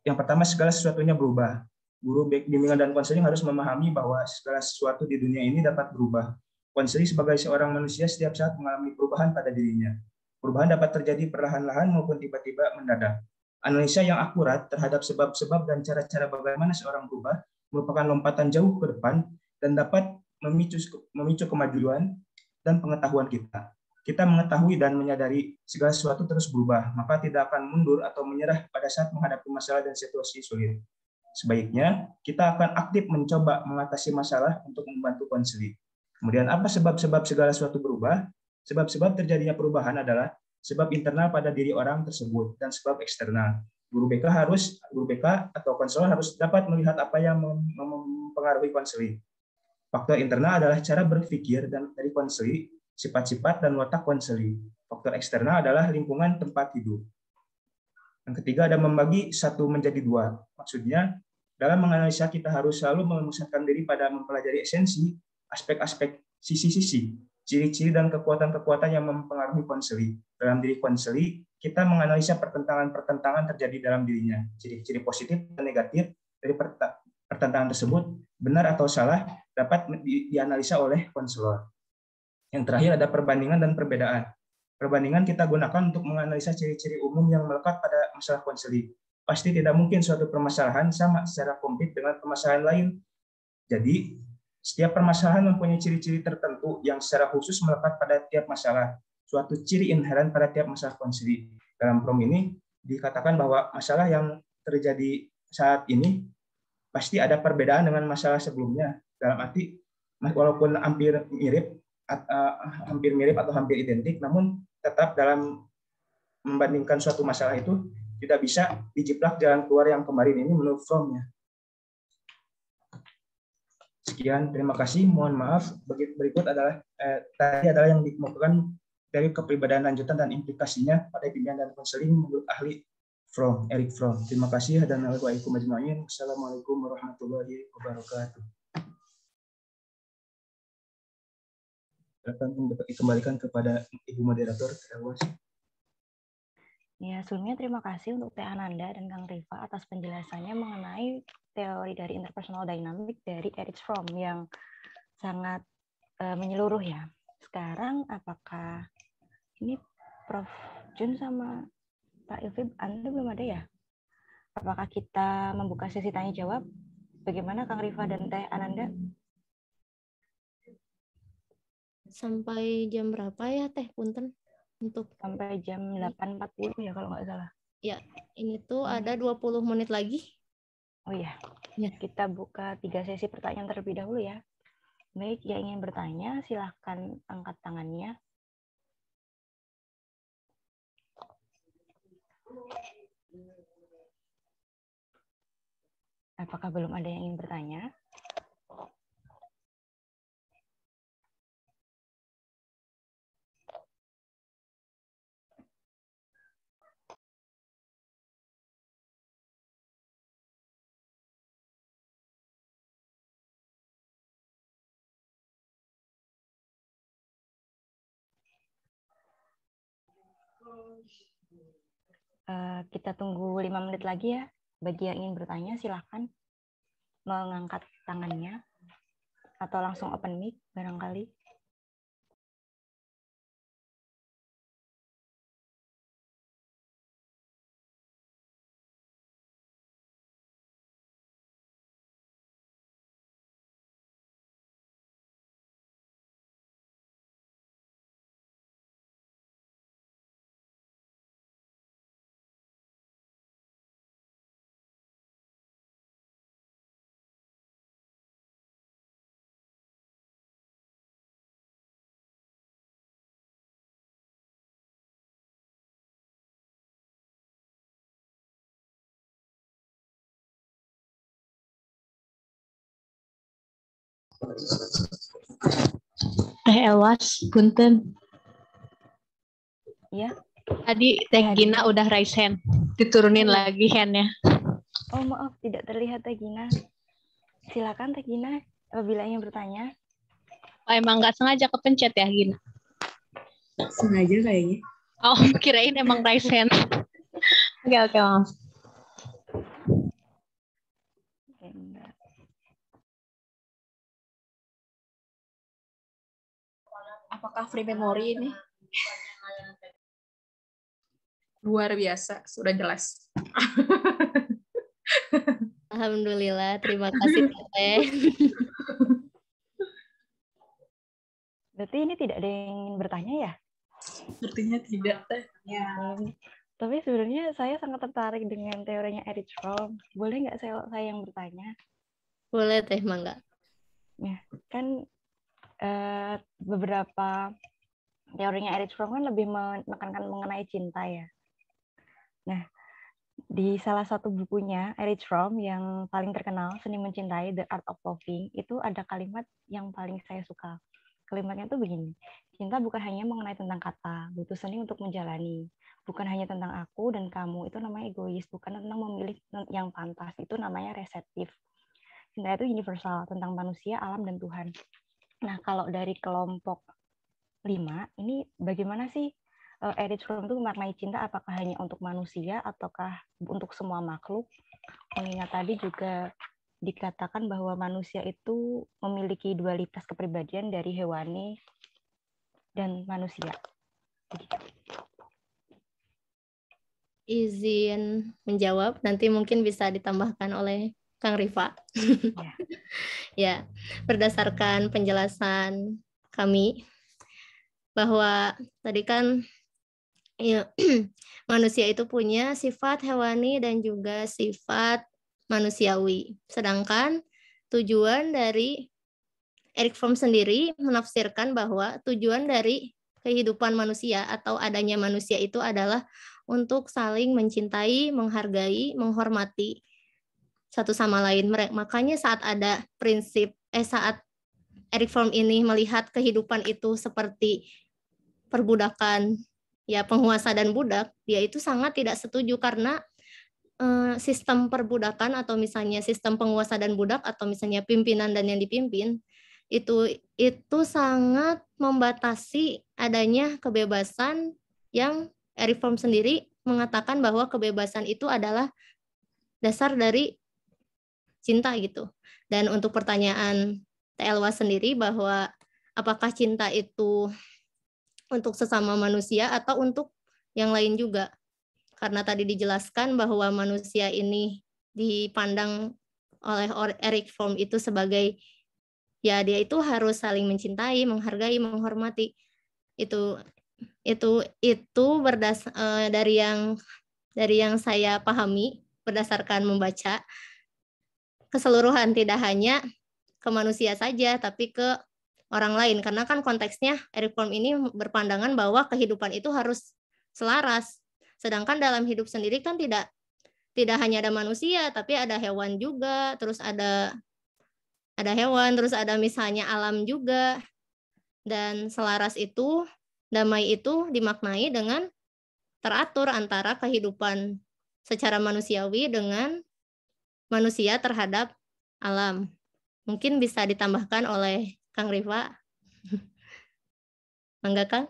yang pertama, segala sesuatunya berubah. Guru bimbingan dan konseling harus memahami bahwa segala sesuatu di dunia ini dapat berubah. Konseli sebagai seorang manusia setiap saat mengalami perubahan pada dirinya. Perubahan dapat terjadi perlahan-lahan maupun tiba-tiba mendadak. Analisa yang akurat terhadap sebab-sebab dan cara-cara bagaimana seorang berubah merupakan lompatan jauh ke depan dan dapat memicu kemajuan dan pengetahuan kita. Kita mengetahui dan menyadari segala sesuatu terus berubah, maka tidak akan mundur atau menyerah pada saat menghadapi masalah dan situasi sulit. Sebaiknya, kita akan aktif mencoba mengatasi masalah untuk membantu konseli. Kemudian, apa sebab-sebab segala sesuatu berubah? Sebab-sebab terjadinya perubahan adalah sebab internal pada diri orang tersebut dan sebab eksternal. Guru BK atau konselor harus dapat melihat apa yang mempengaruhi konseli. Faktor internal adalah cara berpikir dan dari konseli, sifat-sifat dan watak konseli. Faktor eksternal adalah lingkungan tempat hidup. Yang ketiga ada membagi satu menjadi dua. Maksudnya, dalam menganalisa kita harus selalu memusatkan diri pada mempelajari esensi, aspek-aspek sisi-sisi, ciri-ciri dan kekuatan-kekuatan yang mempengaruhi konseli. Dalam diri konseli, kita menganalisa pertentangan terjadi dalam dirinya. Ciri-ciri positif dan negatif dari pertentangan tersebut, benar atau salah, dapat dianalisa oleh konselor. Yang terakhir ada perbandingan dan perbedaan. Perbandingan kita gunakan untuk menganalisa ciri-ciri umum yang melekat pada masalah konseli. Pasti tidak mungkin suatu permasalahan sama secara komplit dengan permasalahan lain. Jadi, setiap permasalahan mempunyai ciri-ciri tertentu yang secara khusus melekat pada tiap masalah. Suatu ciri inheren pada tiap masalah konseli. Dalam Fromm ini dikatakan bahwa masalah yang terjadi saat ini pasti ada perbedaan dengan masalah sebelumnya. Dalam arti, walaupun hampir mirip atau hampir identik, namun tetap dalam membandingkan suatu masalah itu tidak bisa dijiplak jalan keluar yang kemarin ini menurut Fromm-nya. Sekian, terima kasih. Mohon maaf. Berikut adalah tadi adalah yang dikemukakan dari kepribadian lanjutan dan implikasinya pada bimbingan dan konseling menurut ahli Fromm, Erich Fromm. Terima kasih. Assalamualaikum warahmatullahi wabarakatuh. Silakan dikembalikan kepada Ibu Moderator. Ya, sebelumnya terima kasih untuk Teh Ananda dan Kang Rifa atas penjelasannya mengenai teori dari interpersonal dynamic dari Erich Fromm yang sangat menyeluruh ya. Sekarang apakah ini Prof. Jun sama Pak Ilvi, Anda belum ada ya? Apakah kita membuka sesi tanya jawab? Bagaimana Kang Rifa dan Teh Ananda? Sampai jam berapa ya Teh Punten? Untuk sampai jam 8.40 ya kalau nggak salah. Ya, ini tuh ada 20 menit lagi. Oh iya, kita buka 3 sesi pertanyaan terlebih dahulu ya. Baik, yang ingin bertanya silahkan angkat tangannya. Apakah belum ada yang ingin bertanya? Kita tunggu 5 menit lagi ya. Bagi yang ingin bertanya, silakan mengangkat tangannya atau langsung open mic barangkali. Teh Elwas, punten. Iya. Tadi Teh Gina udah raise hand. Diturunin lagi hand-nya. Oh maaf, tidak terlihat Teh Gina. Silakan Teh Gina, apabila ingin bertanya. Oh, emang nggak sengaja kepencet ya Gina? Sengaja kayaknya. Oh, kirain emang raise hand. Oke, maaf. Apakah free memory ini? Luar biasa, sudah jelas. Alhamdulillah, terima kasih Teteh. Berarti ini tidak ada yang ingin bertanya ya? Sepertinya tidak, Teh. Ya. Tapi sebenarnya saya sangat tertarik dengan teorinya Erich Fromm. Boleh nggak saya yang bertanya? Boleh Teh, mangga. Ya, kan beberapa teorinya Erich Fromm kan lebih menekankan mengenai cinta ya. Nah, di salah satu bukunya Erich Fromm yang paling terkenal, Seni Mencintai, The Art of Loving, itu ada kalimat yang paling saya suka. Kalimatnya tuh begini, cinta bukan hanya mengenai tentang kata, butuh seni untuk menjalani. Bukan hanya tentang aku dan kamu, itu namanya egois. Bukan tentang memilih yang pantas, itu namanya reseptif. Cinta itu universal, tentang manusia, alam, dan Tuhan. Nah, kalau dari kelompok 5, ini bagaimana sih Erich Fromm itu memaknai cinta? Apakah hanya untuk manusia, ataukah untuk semua makhluk? Mengingat tadi juga dikatakan bahwa manusia itu memiliki dualitas kepribadian dari hewani dan manusia. Izin menjawab, nanti mungkin bisa ditambahkan oleh Kang Rifa. Ya, berdasarkan penjelasan kami, bahwa tadi kan ya, manusia itu punya sifat hewani dan juga sifat manusiawi. Sedangkan tujuan dari Erich Fromm sendiri menafsirkan bahwa tujuan dari kehidupan manusia atau adanya manusia itu adalah untuk saling mencintai, menghargai, menghormati satu sama lain. Makanya saat ada saat Erich Fromm ini melihat kehidupan itu seperti perbudakan, ya penguasa dan budak, dia itu sangat tidak setuju karena sistem perbudakan atau misalnya sistem penguasa dan budak atau misalnya pimpinan dan yang dipimpin itu sangat membatasi adanya kebebasan yang Erich Fromm sendiri mengatakan bahwa kebebasan itu adalah dasar dari cinta gitu. Dan untuk pertanyaan TLW sendiri bahwa apakah cinta itu untuk sesama manusia atau untuk yang lain juga. Karena tadi dijelaskan bahwa manusia ini dipandang oleh Erich Fromm itu sebagai ya dia itu harus saling mencintai, menghargai, menghormati. Itu dari yang saya pahami berdasarkan membaca keseluruhan, tidak hanya ke manusia saja tapi ke orang lain, karena kan konteksnya Erich Fromm ini berpandangan bahwa kehidupan itu harus selaras. Sedangkan dalam hidup sendiri kan tidak hanya ada manusia, tapi ada hewan juga, terus ada hewan, terus ada misalnya alam juga. Dan selaras itu, damai itu dimaknai dengan teratur antara kehidupan secara manusiawi dengan manusia terhadap alam. Mungkin bisa ditambahkan oleh Kang Rifa. Mangga Kang.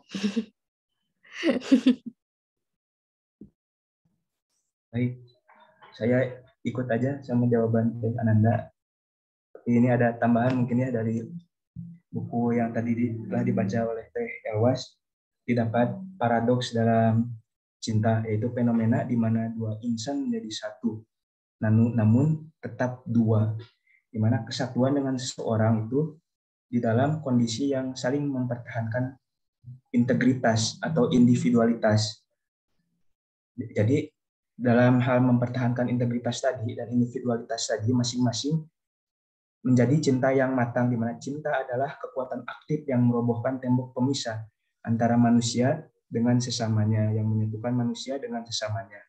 Baik, saya ikut aja sama jawaban Teh Ananda. Ini ada tambahan mungkin ya dari buku yang tadi telah dibaca oleh Teh Elwas. Didapat paradoks dalam cinta, yaitu fenomena di mana dua insan menjadi satu, namun tetap dua, di mana kesatuan dengan seseorang itu di dalam kondisi yang saling mempertahankan integritas atau individualitas. Jadi dalam hal mempertahankan integritas tadi dan individualitas tadi masing-masing menjadi cinta yang matang, di mana cinta adalah kekuatan aktif yang merobohkan tembok pemisah antara manusia dengan sesamanya, yang menyatukan manusia dengan sesamanya.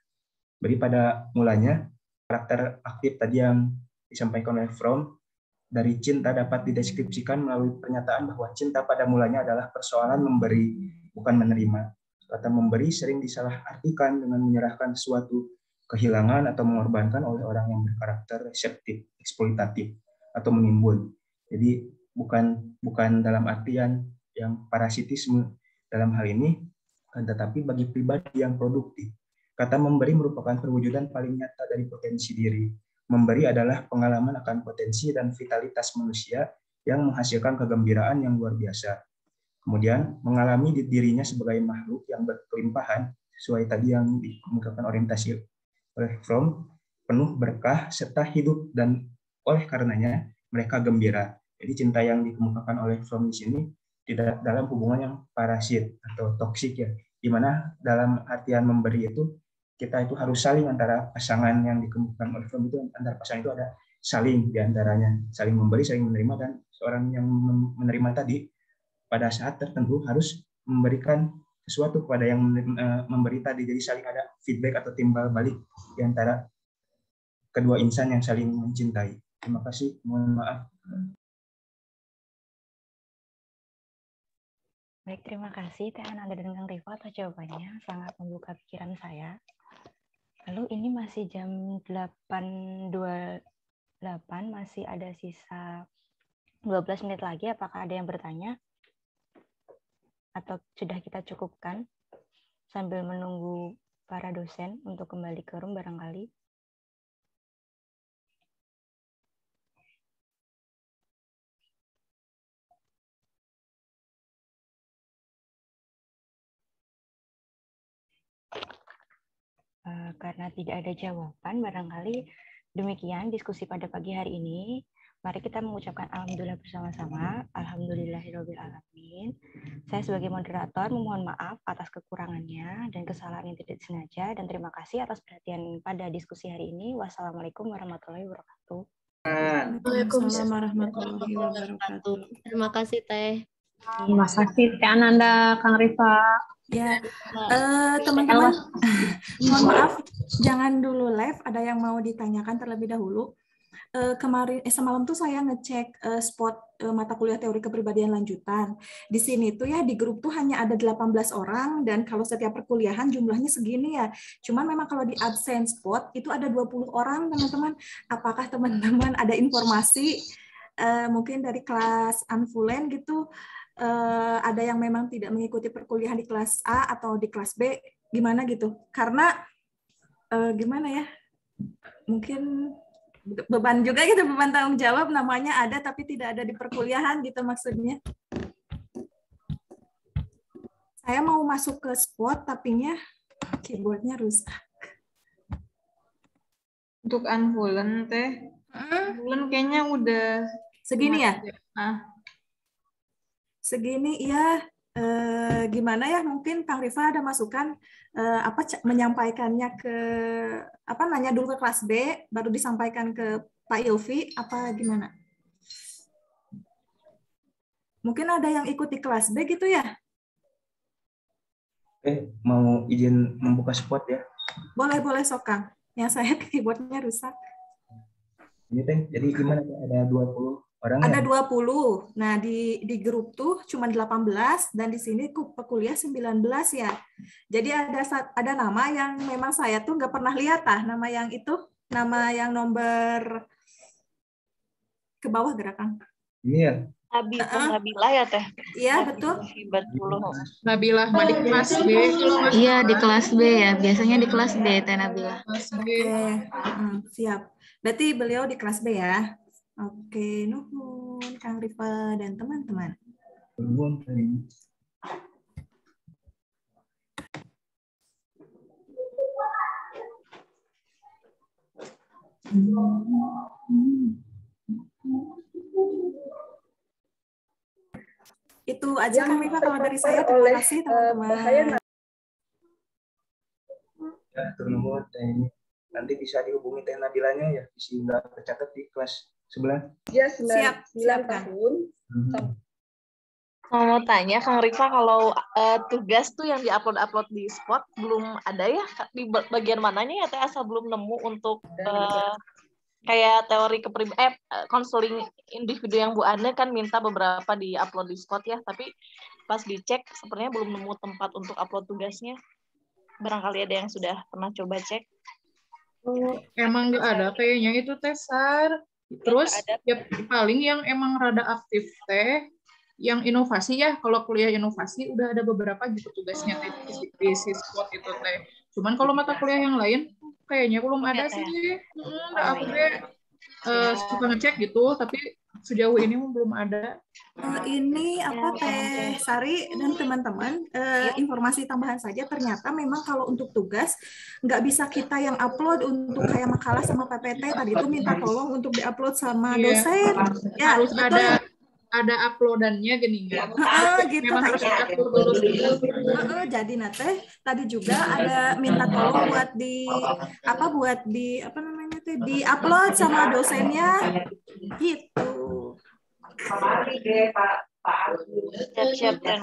Jadi pada mulanya, karakter aktif tadi yang disampaikan oleh Fromm, dari cinta dapat dideskripsikan melalui pernyataan bahwa cinta pada mulanya adalah persoalan memberi, bukan menerima. Kata memberi sering disalahartikan dengan menyerahkan sesuatu, kehilangan atau mengorbankan oleh orang yang berkarakter reseptif, eksploitatif, atau menimbun. Jadi bukan dalam artian yang parasitisme dalam hal ini, tetapi bagi pribadi yang produktif. Kata memberi merupakan perwujudan paling nyata dari potensi diri. Memberi adalah pengalaman akan potensi dan vitalitas manusia yang menghasilkan kegembiraan yang luar biasa. Kemudian mengalami dirinya sebagai makhluk yang berkelimpahan, sesuai tadi yang dikemukakan orientasi oleh Fromm, penuh berkah serta hidup, dan oleh karenanya mereka gembira. Jadi cinta yang dikemukakan oleh Fromm di sini tidak dalam hubungan yang parasit atau toksik ya, di mana dalam artian memberi itu kita itu harus saling antara pasangan yang dikemukakan oleh Fromm itu, antara pasangan itu ada saling diantaranya, saling memberi, saling menerima, dan seorang yang menerima tadi pada saat tertentu harus memberikan sesuatu kepada yang memberi tadi, jadi saling ada feedback atau timbal balik di antara kedua insan yang saling mencintai. Terima kasih, mohon maaf. Baik, terima kasih Teh Ananda dan Kang Rifa atas jawabannya, sangat membuka pikiran saya. Lalu ini masih jam 8.28, masih ada sisa 12 menit lagi. Apakah ada yang bertanya? Atau sudah kita cukupkan sambil menunggu para dosen untuk kembali ke room barangkali? Karena tidak ada jawaban, barangkali demikian diskusi pada pagi hari ini. Mari kita mengucapkan alhamdulillah bersama-sama. Alhamdulillahirabbil alamin. Saya sebagai moderator memohon maaf atas kekurangannya dan kesalahan yang tidak disengaja, dan terima kasih atas perhatian pada diskusi hari ini. Wassalamualaikum warahmatullahi wabarakatuh. Waalaikumsalam warahmatullahi wabarakatuh. Terima kasih Teh. Terima kasih Teh Ananda, Kang Rifa. Ya, teman-teman, mohon maaf, jangan dulu live. Ada yang mau ditanyakan terlebih dahulu. Semalam tuh saya ngecek spot mata kuliah teori kepribadian lanjutan. Di sini tuh ya di grup tuh hanya ada 18 orang, dan kalau setiap perkuliahan jumlahnya segini ya. Cuman memang kalau di absen spot itu ada 20 orang, teman-teman. Apakah teman-teman ada informasi mungkin dari kelas Anfulen gitu, ada yang memang tidak mengikuti perkuliahan di kelas A atau di kelas B, gimana gitu? Karena gimana ya? Mungkin beban juga gitu, beban tanggung jawab, namanya ada tapi tidak ada di perkuliahan gitu maksudnya. Saya mau masuk ke spot tapinya keyboardnya rusak. Untuk Anfulen Teh, Anfulen kayaknya udah segini ya? Segini ya. Gimana ya, mungkin Kang Rifa ada masukan menyampaikannya ke nanya dulu ke kelas B baru disampaikan ke Pak Ilvi apa gimana? Mungkin ada yang ikut di kelas B gitu ya? Mau izin membuka spot ya? Boleh sok Kang. Yang saya keyboardnya rusak. Ini Teh, jadi gimana? Ada 20 orang ada ya? 20. Nah, di grup tuh cuma 18 dan di sini kuliah 19 ya. Jadi ada nama yang memang saya tuh nggak pernah lihat nama yang itu, nama yang nomor ke bawah gerakan. Ini ya. Nabilah ya Teh? Iya, betul. Betul. Nabilah mah di kelas B. Iya, di kelas B ya. Biasanya di kelas B, Teh Nabilah. Oke, siap. Berarti beliau di kelas B ya. Oke, nuhun Kang Rifa dan teman-teman. Itu aja Kang Rifa kalau dari saya. Terima kasih teman-teman. Ya, turun ini nanti bisa dihubungi Teh Nabilanya ya, bisa tercatat di kelas sebelah. Ya, Siap 9 tahun. Mau tanya Kang Rifa, kalau tugas tuh yang diupload di Spot belum ada ya di bagian mananya ya Teh, asal belum nemu untuk kayak teori konseling individu yang Bu Ane kan minta beberapa di-upload di Spot ya, tapi pas dicek sepertinya belum nemu tempat untuk upload tugasnya. Barangkali ada yang sudah pernah coba cek. Emang nggak ada kayaknya itu Tesar. Terus ya paling yang emang rada aktif Teh, yang inovasi ya. Kalau kuliah inovasi udah ada beberapa gitu tugasnya Teh di Spot itu Teh. Cuman kalau mata kuliah yang lain kayaknya belum ada sih. Aku suka ngecek gitu, tapi sejauh ini belum ada. Ini apa Teh Sari dan teman-teman, informasi tambahan saja, ternyata memang kalau untuk tugas nggak bisa kita yang upload untuk kayak makalah sama PPT tadi itu minta tolong untuk diupload sama dosen. Ya, harus betul. Ada uploadannya gini kan. Gitu memang harus diatur dulu. Jadi Teh tadi juga ada minta tolong buat di upload sama dosennya gitu. Siap-siap.